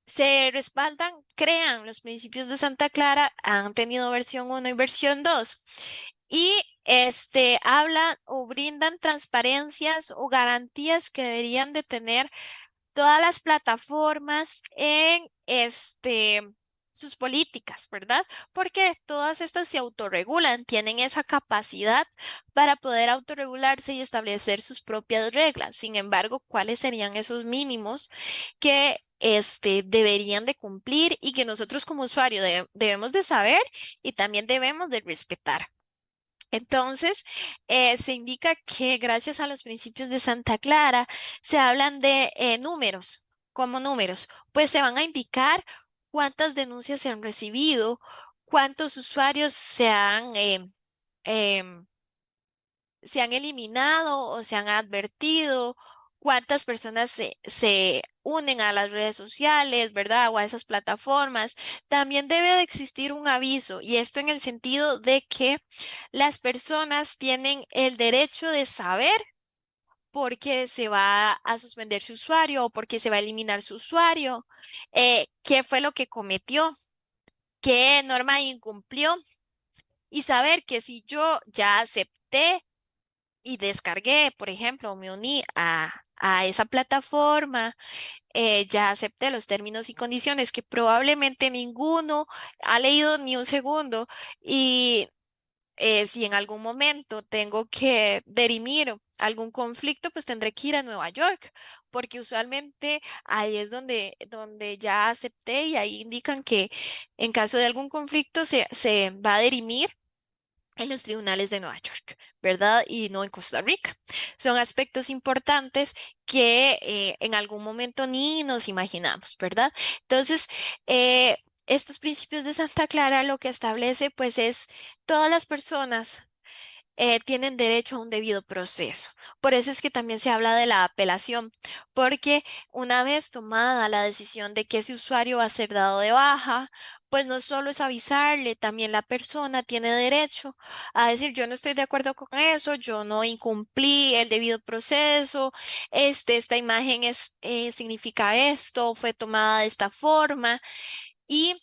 se respaldan, crean los principios de Santa Clara, han tenido versión 1 y versión 2. Y hablan o brindan transparencias o garantías que deberían de tener todas las plataformas en sus políticas, ¿verdad? Porque todas estas se autorregulan, tienen esa capacidad para poder autorregularse y establecer sus propias reglas. Sin embargo, ¿cuáles serían esos mínimos que deberían de cumplir y que nosotros como usuario debemos de saber y también debemos de respetar? Entonces, se indica que gracias a los principios de Santa Clara se hablan de números, como números, pues se van a indicar cuántas denuncias se han recibido, cuántos usuarios em, se han eliminado o se han advertido, cuántas personas se unen a las redes sociales, ¿verdad? O a esas plataformas. También debe de existir un aviso, y esto en el sentido de que las personas tienen el derecho de saber por qué se va a suspender su usuario o por qué se va a eliminar su usuario, qué fue lo que cometió, qué norma incumplió, y saber que si yo ya acepté y descargué, por ejemplo, me uní a esa plataforma, ya acepté los términos y condiciones que probablemente ninguno ha leído ni un segundo, y si en algún momento tengo que dirimir algún conflicto, pues tendré que ir a Nueva York, porque usualmente ahí es donde ya acepté, y ahí indican que en caso de algún conflicto se va a dirimir en los tribunales de Nueva York, ¿verdad? Y no en Costa Rica. Son aspectos importantes que en algún momento ni nos imaginamos, ¿verdad? Entonces, estos principios de Santa Clara lo que establece pues es todas las personas tienen derecho a un debido proceso. Por eso es que también se habla de la apelación, porque una vez tomada la decisión de que ese usuario va a ser dado de baja, pues no solo es avisarle, también la persona tiene derecho a decir, yo no estoy de acuerdo con eso, yo no incumplí el debido proceso, esta imagen significa esto, fue tomada de esta forma, y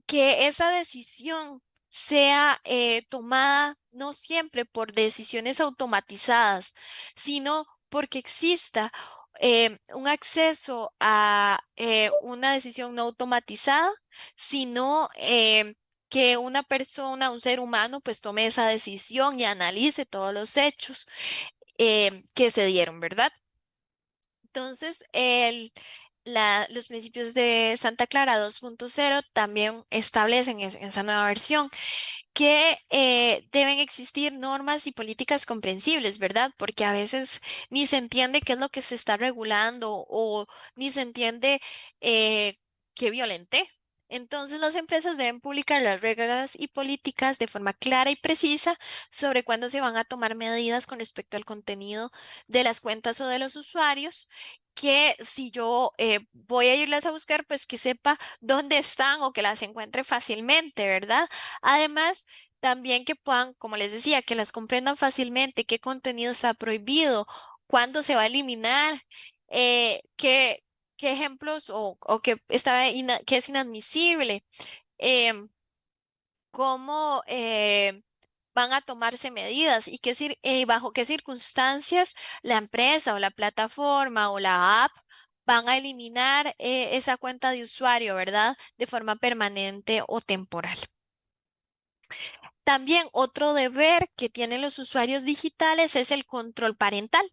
que esa decisión sea tomada no siempre por decisiones automatizadas, sino porque exista un acceso a una decisión no automatizada, sino que una persona, un ser humano, pues tome esa decisión y analice todos los hechos que se dieron, ¿verdad? Entonces, los principios de Santa Clara 2.0 también establecen esa nueva versión que deben existir normas y políticas comprensibles, ¿verdad? Porque a veces ni se entiende qué es lo que se está regulando o ni se entiende qué violenté. Entonces, las empresas deben publicar las reglas y políticas de forma clara y precisa sobre cuándo se van a tomar medidas con respecto al contenido de las cuentas o de los usuarios, que si yo voy a irlas a buscar, pues que sepa dónde están o que las encuentre fácilmente, ¿verdad? Además, también que puedan, como les decía, que las comprendan fácilmente, qué contenido está prohibido, cuándo se va a eliminar, qué ejemplos o que es inadmisible, em, cómo van a tomarse medidas y bajo qué circunstancias la empresa o la plataforma o la app van a eliminar esa cuenta de usuario, ¿verdad? De forma permanente o temporal. También otro deber que tienen los usuarios digitales es el control parental,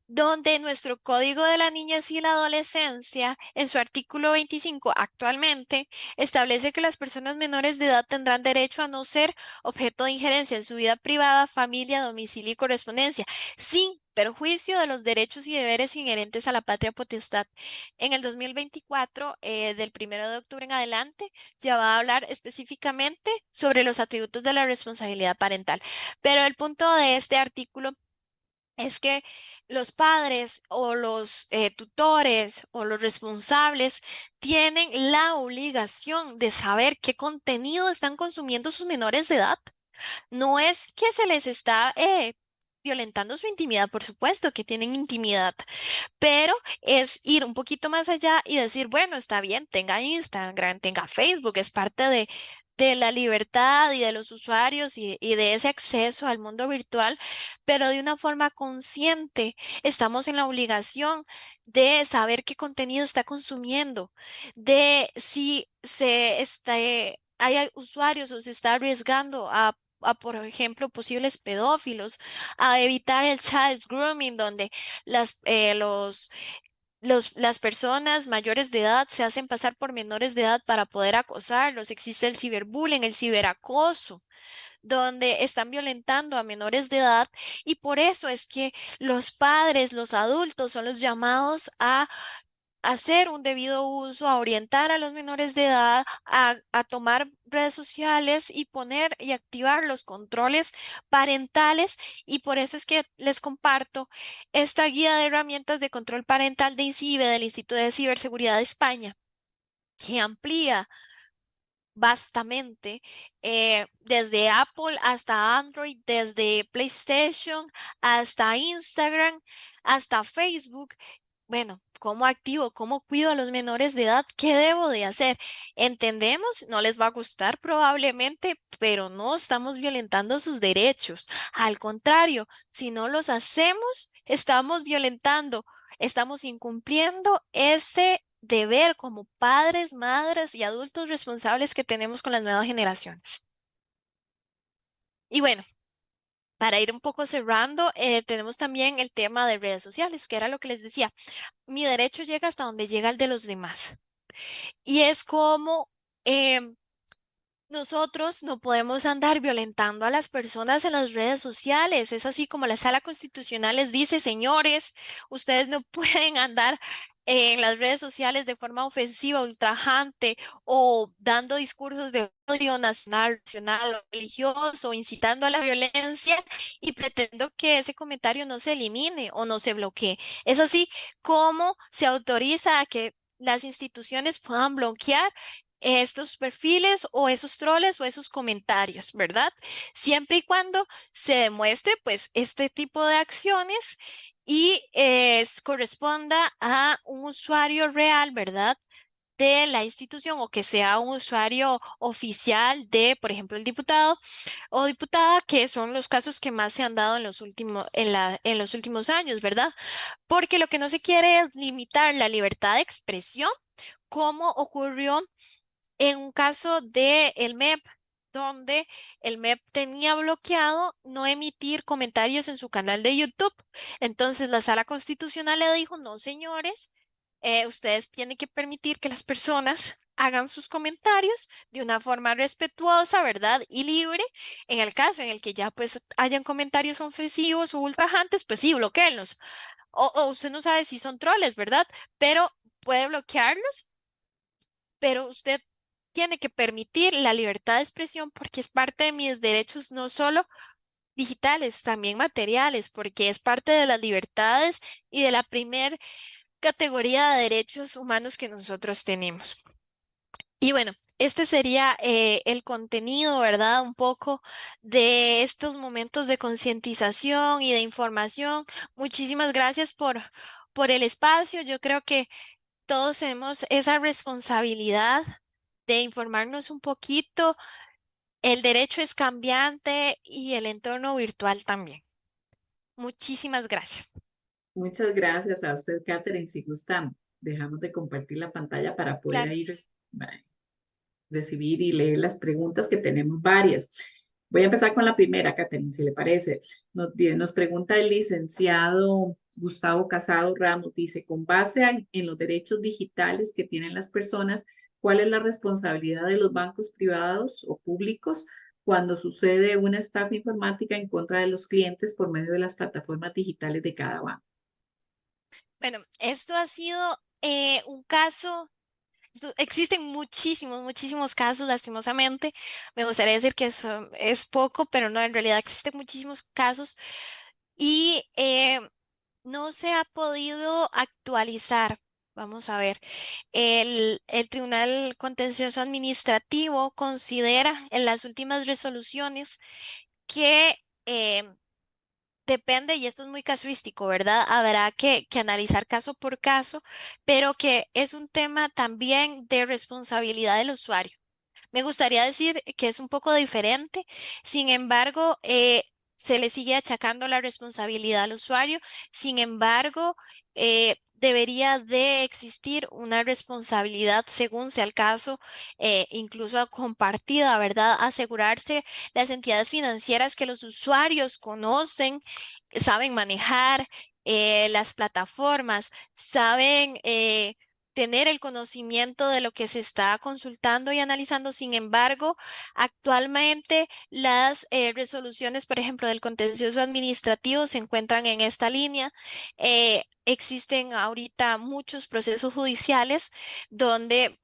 donde nuestro Código de la Niñez y la Adolescencia, en su artículo 25 actualmente, establece que las personas menores de edad tendrán derecho a no ser objeto de injerencia en su vida privada, familia, domicilio y correspondencia, sin perjuicio de los derechos y deberes inherentes a la patria potestad. En el 2024, del 1 de octubre en adelante, ya va a hablar específicamente sobre los atributos de la responsabilidad parental. Pero el punto de este artículo es que los padres o los tutores o los responsables tienen la obligación de saber qué contenido están consumiendo sus menores de edad. No es que se les está violentando su intimidad, por supuesto que tienen intimidad, pero es ir un poquito más allá y decir, bueno, está bien, tenga Instagram, tenga Facebook, es parte de la libertad y de los usuarios y de ese acceso al mundo virtual, pero de una forma consciente. Estamos en la obligación de saber qué contenido está consumiendo, de si hay usuarios o se está arriesgando por ejemplo, posibles pedófilos, a evitar el child grooming, donde las personas mayores de edad se hacen pasar por menores de edad para poder acosarlos. Existe el ciberbullying, el ciberacoso, donde están violentando a menores de edad, y por eso es que los padres, los adultos son los llamados a hacer un debido uso, a orientar a los menores de edad, a tomar redes sociales y poner y activar los controles parentales. Y por eso es que les comparto esta guía de herramientas de control parental de INCIBE del Instituto de Ciberseguridad de España, que amplía vastamente, desde Apple hasta Android, desde PlayStation hasta Instagram, hasta Facebook. Bueno, ¿cómo activo? ¿Cómo cuido a los menores de edad? ¿Qué debo de hacer? Entendemos, no les va a gustar probablemente, pero no estamos violentando sus derechos. Al contrario, si no los hacemos, estamos violentando, estamos incumpliendo ese deber como padres, madres y adultos responsables que tenemos con las nuevas generaciones. Y bueno, para ir un poco cerrando, tenemos también el tema de redes sociales, que era lo que les decía. Mi derecho llega hasta donde llega el de los demás. Y es como nosotros no podemos andar violentando a las personas en las redes sociales. Es así como la Sala Constitucional les dice, señores, ustedes no pueden andar en las redes sociales de forma ofensiva, ultrajante o dando discursos de odio nacional, nacional o religioso, incitando a la violencia y pretendo que ese comentario no se elimine o no se bloquee. Es así como se autoriza a que las instituciones puedan bloquear estos perfiles o esos troles o esos comentarios, ¿verdad? Siempre y cuando se demuestre pues este tipo de acciones y corresponda a un usuario real, ¿verdad? De la institución o que sea un usuario oficial de, por ejemplo, el diputado o diputada, que son los casos que más se han dado en en los últimos años, ¿verdad? Porque lo que no se quiere es limitar la libertad de expresión, como ocurrió en un caso de el MEP, donde el MEP tenía bloqueado no emitir comentarios en su canal de YouTube. Entonces la Sala Constitucional le dijo, no, señores, ustedes tienen que permitir que las personas hagan sus comentarios de una forma respetuosa, ¿verdad? Y libre. En el caso en el que ya pues hayan comentarios ofensivos o ultrajantes, pues sí, bloqueenlos. O usted no sabe si son troles, ¿verdad? Pero puede bloquearlos, pero usted tiene que permitir la libertad de expresión porque es parte de mis derechos, no solo digitales, también materiales, porque es parte de las libertades y de la primer categoría de derechos humanos que nosotros tenemos. Y bueno, este sería el contenido, ¿verdad? Un poco de estos momentos de concientización y de información. Muchísimas gracias por el espacio. Yo creo que todos tenemos esa responsabilidad de informarnos un poquito. El derecho es cambiante y el entorno virtual también. Muchísimas gracias. Muchas gracias a usted, Catherine. Si gusta, dejamos de compartir la pantalla para poder Claro. ahí recibir y leer las preguntas, que tenemos varias. Voy a empezar con la primera, Catherine, si le parece. Nos pregunta el licenciado Gustavo Casado Ramos, dice, con base en los derechos digitales que tienen las personas, ¿cuál es la responsabilidad de los bancos privados o públicos cuando sucede una estafa informática en contra de los clientes por medio de las plataformas digitales de cada banco? Bueno, esto ha sido un caso. Existen muchísimos casos, lastimosamente. Me gustaría decir que eso es poco, pero no, en realidad existen muchísimos casos y no se ha podido actualizar. Vamos a ver, el Tribunal Contencioso Administrativo considera en las últimas resoluciones que depende, y esto es muy casuístico, ¿verdad? Habrá que analizar caso por caso, pero que es un tema también de responsabilidad del usuario. Me gustaría decir que es un poco diferente, sin embargo, se le sigue achacando la responsabilidad al usuario, sin embargo, debería de existir una responsabilidad según sea el caso, incluso compartida, ¿verdad? Asegurarse las entidades financieras que los usuarios conocen, saben manejar las plataformas, saben tener el conocimiento de lo que se está consultando y analizando. Sin embargo, actualmente las resoluciones, por ejemplo, del contencioso administrativo se encuentran en esta línea. Existen ahorita muchos procesos judiciales donde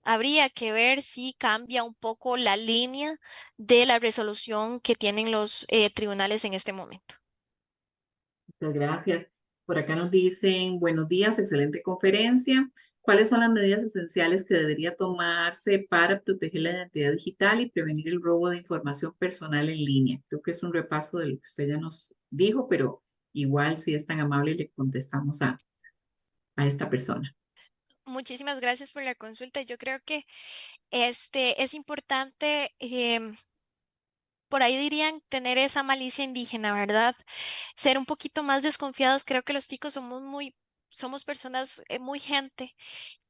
habría que ver si cambia un poco la línea de la resolución que tienen los tribunales en este momento. Muchas gracias. Por acá nos dicen, buenos días, excelente conferencia. ¿Cuáles son las medidas esenciales que debería tomarse para proteger la identidad digital y prevenir el robo de información personal en línea? Creo que es un repaso de lo que usted ya nos dijo, pero igual si es tan amable le contestamos a esta persona. Muchísimas gracias por la consulta. Yo creo que es importante, por ahí dirían, tener esa malicia indígena, ¿verdad? Ser un poquito más desconfiados. Creo que los ticos somos personas, muy gente,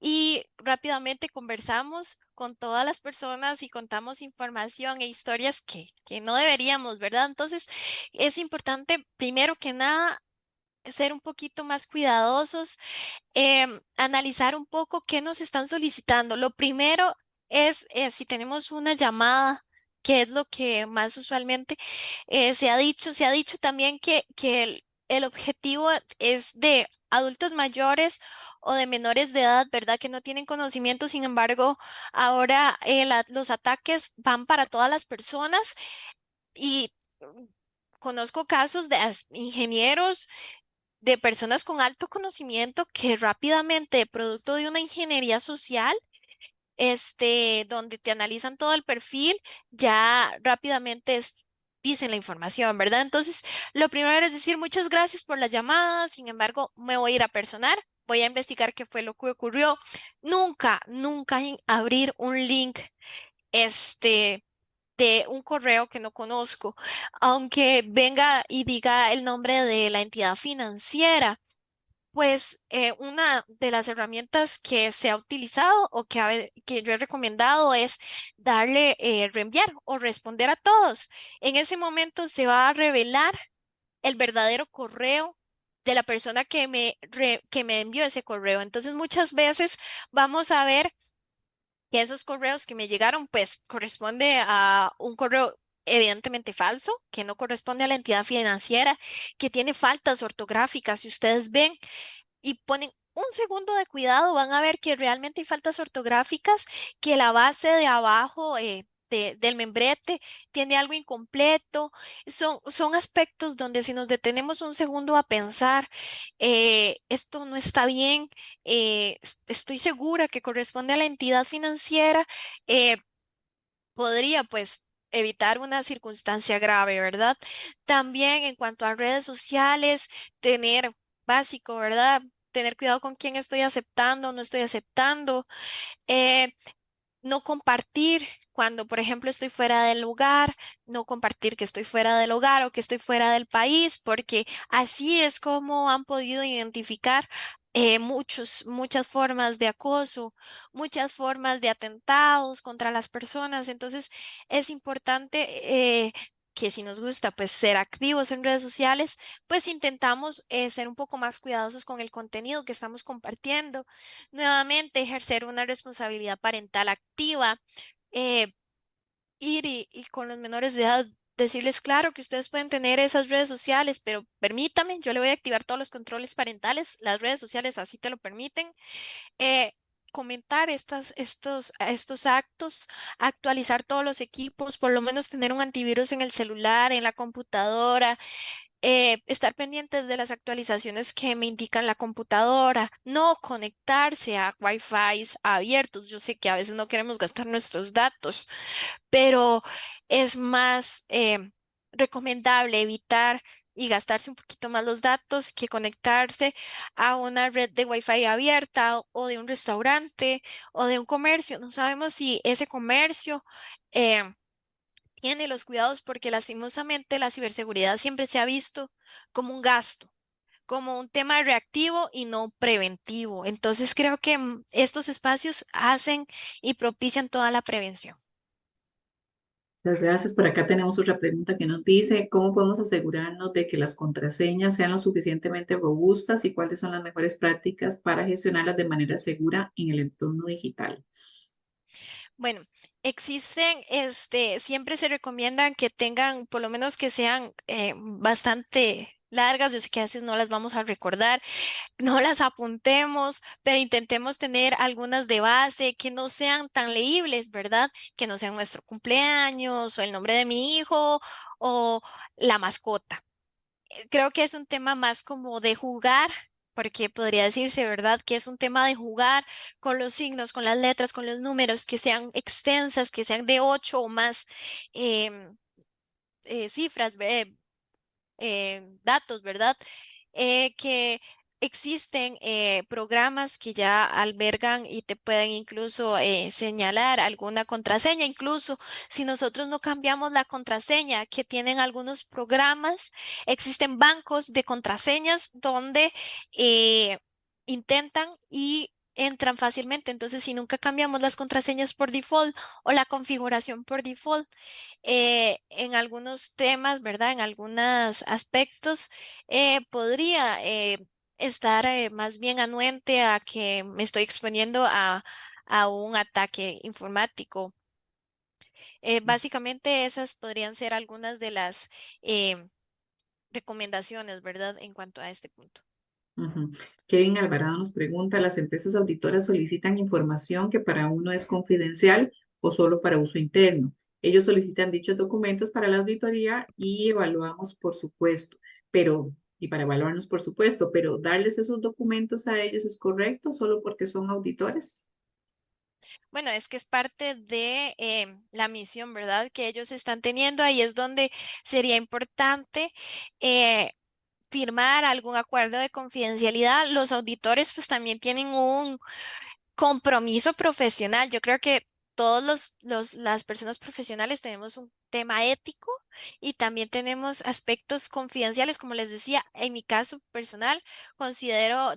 y rápidamente conversamos con todas las personas y contamos información e historias que no deberíamos, ¿verdad? Entonces, es importante, primero que nada, ser un poquito más cuidadosos, analizar un poco qué nos están solicitando. Lo primero es si tenemos una llamada, que es lo que más usualmente se ha dicho también que el objetivo es de adultos mayores o de menores de edad, ¿verdad? Que no tienen conocimiento. Sin embargo, ahora los ataques van para todas las personas y conozco casos de ingenieros, de personas con alto conocimiento que rápidamente, producto de una ingeniería social, donde te analizan todo el perfil, ya rápidamente dicen la información, ¿verdad? Entonces, lo primero es decir muchas gracias por la llamada, sin embargo, me voy a ir a personar, voy a investigar qué fue lo que ocurrió. Nunca, nunca abrir un link, de un correo que no conozco, aunque venga y diga el nombre de la entidad financiera. Pues una de las herramientas que se ha utilizado o que yo he recomendado es darle reenviar o responder a todos. En ese momento se va a revelar el verdadero correo de la persona que me envió ese correo. Entonces muchas veces vamos a ver que esos correos que me llegaron, pues corresponde a un correo evidentemente falso, que no corresponde a la entidad financiera, que tiene faltas ortográficas. Si ustedes ven y ponen un segundo de cuidado, van a ver que realmente hay faltas ortográficas, que la base de abajo del membrete tiene algo incompleto. Son aspectos donde si nos detenemos un segundo a pensar, esto no está bien, estoy segura que corresponde a la entidad financiera, eh, podría pues evitar una circunstancia grave, ¿verdad? También en cuanto a redes sociales, tener básico, ¿verdad? Tener cuidado con quién estoy aceptando, no estoy aceptando. eh, no compartir cuando, por ejemplo, estoy fuera del lugar, no compartir que estoy fuera del hogar o que estoy fuera del país, porque así es como han podido identificar muchas formas de acoso, muchas formas de atentados contra las personas. Entonces, es importante que si nos gusta pues ser activos en redes sociales, pues intentamos ser un poco más cuidadosos con el contenido que estamos compartiendo. Nuevamente, ejercer una responsabilidad parental activa, eh, ir y con los menores de edad, decirles, claro, que ustedes pueden tener esas redes sociales, pero permítame, yo le voy a activar todos los controles parentales, las redes sociales así te lo permiten. eh, Comentar estos actos, actualizar todos los equipos, por lo menos tener un antivirus en el celular, en la computadora, estar pendientes de las actualizaciones que me indican la computadora, no conectarse a Wi-Fi abiertos. Yo sé que a veces no queremos gastar nuestros datos, pero es más recomendable evitar y gastarse un poquito más los datos que conectarse a una red de Wi-Fi abierta o de un restaurante o de un comercio. No sabemos si ese comercio eh, tiene los cuidados, porque lastimosamente la ciberseguridad siempre se ha visto como un gasto, como un tema reactivo y no preventivo. Entonces creo que estos espacios hacen y propician toda la prevención. Muchas gracias. Por acá tenemos otra pregunta que nos dice, ¿cómo podemos asegurarnos de que las contraseñas sean lo suficientemente robustas y cuáles son las mejores prácticas para gestionarlas de manera segura en el entorno digital? Bueno, existen, siempre se recomiendan que tengan, por lo menos que sean bastante largas. Yo sé que a veces no las vamos a recordar, no las apuntemos, pero intentemos tener algunas de base que no sean tan leíbles, ¿verdad? Que no sean nuestro cumpleaños o el nombre de mi hijo o la mascota. Creo que es un tema más como de jugar, porque podría decirse, ¿verdad? Que es un tema de jugar con los signos, con las letras, con los números, que sean extensas, que sean de 8 o más em, cifras, datos, ¿verdad? Que existen programas que ya albergan y te pueden incluso señalar alguna contraseña, incluso si nosotros no cambiamos la contraseña que tienen algunos programas, existen bancos de contraseñas donde intentan y entran fácilmente. Entonces, si nunca cambiamos las contraseñas por default o la configuración por default, en algunos temas, ¿verdad? En algunos aspectos, podría estar más bien anuente a que me estoy exponiendo a un ataque informático. Básicamente esas podrían ser algunas de las recomendaciones, ¿verdad? En cuanto a este punto. Ujú. Kevin Alvarado nos pregunta, ¿las empresas auditoras solicitan información que para uno es confidencial o solo para uso interno? Ellos solicitan dichos documentos para la auditoría y evaluamos, por supuesto, y para evaluarnos, por supuesto, pero darles esos documentos a ellos es correcto solo porque son auditores. Bueno, es que es parte de la misión, ¿verdad? Que ellos están teniendo. Ahí es donde sería importante firmar algún acuerdo de confidencialidad. Los auditores pues también tienen un compromiso profesional. Yo creo que todos las personas profesionales tenemos un tema ético y también tenemos aspectos confidenciales. Como les decía, en mi caso personal,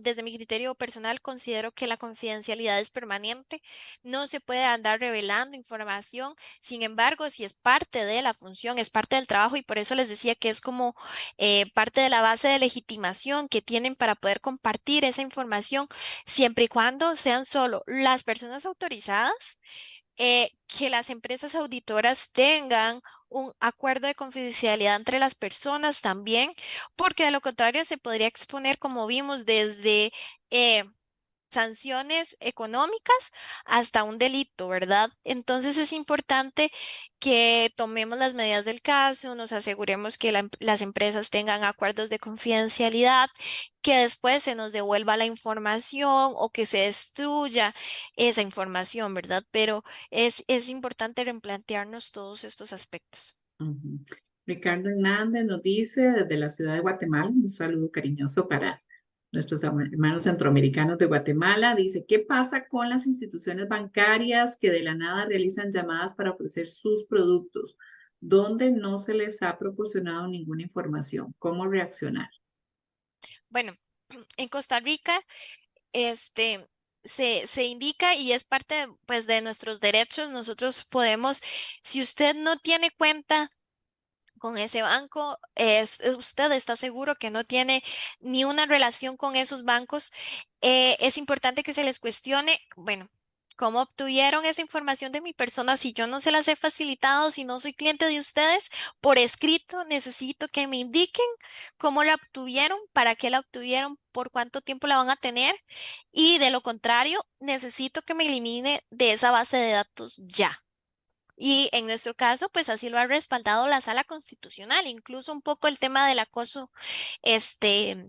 desde mi criterio personal, considero que la confidencialidad es permanente. No se puede andar revelando información. Sin embargo, si es parte de la función, es parte del trabajo y por eso les decía que es como parte de la base de legitimación que tienen para poder compartir esa información siempre y cuando sean solo las personas autorizadas, que las empresas auditoras tengan un acuerdo de confidencialidad entre las personas también, porque de lo contrario se podría exponer, como vimos, desde sanciones económicas hasta un delito, ¿verdad? Entonces es importante que tomemos las medidas del caso, nos aseguremos que las empresas tengan acuerdos de confidencialidad, que después se nos devuelva la información o que se destruya esa información, ¿verdad? Pero es importante replantearnos todos estos aspectos. Ujú. Ricardo Hernández nos dice desde la ciudad de Guatemala, un saludo cariñoso para nuestros hermanos centroamericanos de Guatemala. Dice, ¿qué pasa con las instituciones bancarias que de la nada realizan llamadas para ofrecer sus productos, donde no se les ha proporcionado ninguna información? ¿Cómo reaccionar? Bueno, en Costa Rica, se indica y es parte pues de nuestros derechos. Nosotros podemos, si usted no tiene cuenta con ese banco, usted está seguro que no tiene ni una relación con esos bancos, es importante que se les cuestione, bueno, ¿cómo obtuvieron esa información de mi persona si yo no se las he facilitado, si no soy cliente de ustedes? Por escrito, necesito que me indiquen cómo la obtuvieron, para qué la obtuvieron, por cuánto tiempo la van a tener y de lo contrario, necesito que me elimine de esa base de datos ya. Y en nuestro caso, pues así lo ha respaldado la Sala Constitucional, incluso un poco el tema este,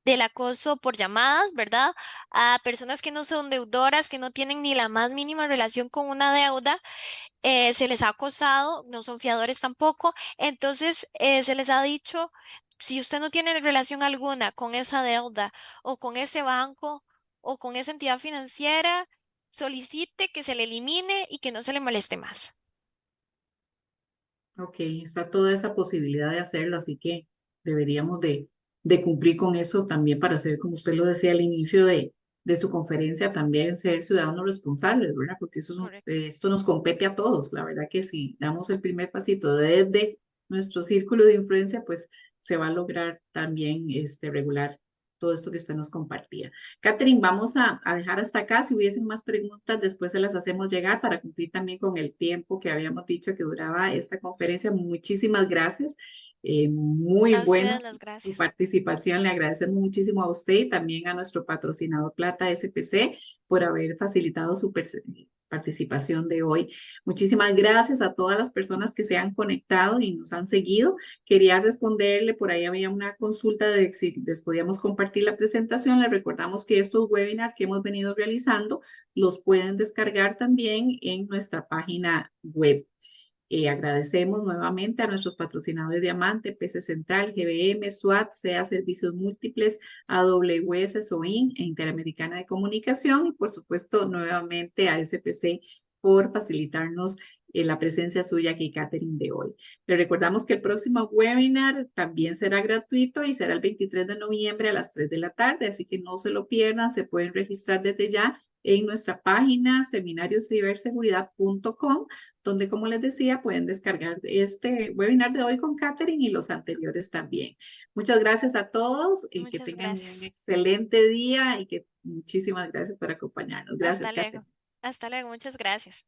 del acoso por llamadas, ¿verdad? A personas que no son deudoras, que no tienen ni la más mínima relación con una deuda, se les ha acosado, no son fiadores tampoco, entonces se les ha dicho, si usted no tiene relación alguna con esa deuda o con ese banco o con esa entidad financiera, solicite que se le elimine y que no se le moleste más. Ok, está toda esa posibilidad de hacerlo, así que deberíamos de cumplir con eso también para ser, como usted lo decía al inicio de su conferencia, también ser ciudadanos responsables, ¿verdad? Porque esto nos compete a todos. La verdad que si damos el primer pasito desde nuestro círculo de influencia, pues se va a lograr también regular todo esto que usted nos compartía. Catherine, vamos a dejar hasta acá. Si hubiesen más preguntas, después se las hacemos llegar para cumplir también con el tiempo que habíamos dicho que duraba esta conferencia. Muchísimas gracias. Muy A buena ustedes las su gracias. participación. Le agradecemos muchísimo a usted y también a nuestro patrocinador Plata SPC por haber facilitado su participación de hoy. Muchísimas gracias a todas las personas que se han conectado y nos han seguido. Quería responderle, por ahí había una consulta de si les podíamos compartir la presentación. Les recordamos que estos webinars que hemos venido realizando los pueden descargar también en nuestra página web. Agradecemos nuevamente a nuestros patrocinadores Diamante, PC Central, GBM, SWAT, SEA Servicios Múltiples, AWS, SOIN e Interamericana de Comunicación y por supuesto nuevamente a SPC por facilitarnos la presencia suya aquí, Catherine, de hoy. Le recordamos que el próximo webinar también será gratuito y será el 23 de noviembre a las 3 de la tarde, así que no se lo pierdan, se pueden registrar desde ya en nuestra página seminariociberseguridad.com, donde, como les decía, pueden descargar este webinar de hoy con Catherine y los anteriores también. Muchas gracias a todos y que tengan un excelente día y que muchísimas gracias por acompañarnos. Gracias, Hasta luego. Catherine. Hasta luego. Muchas gracias.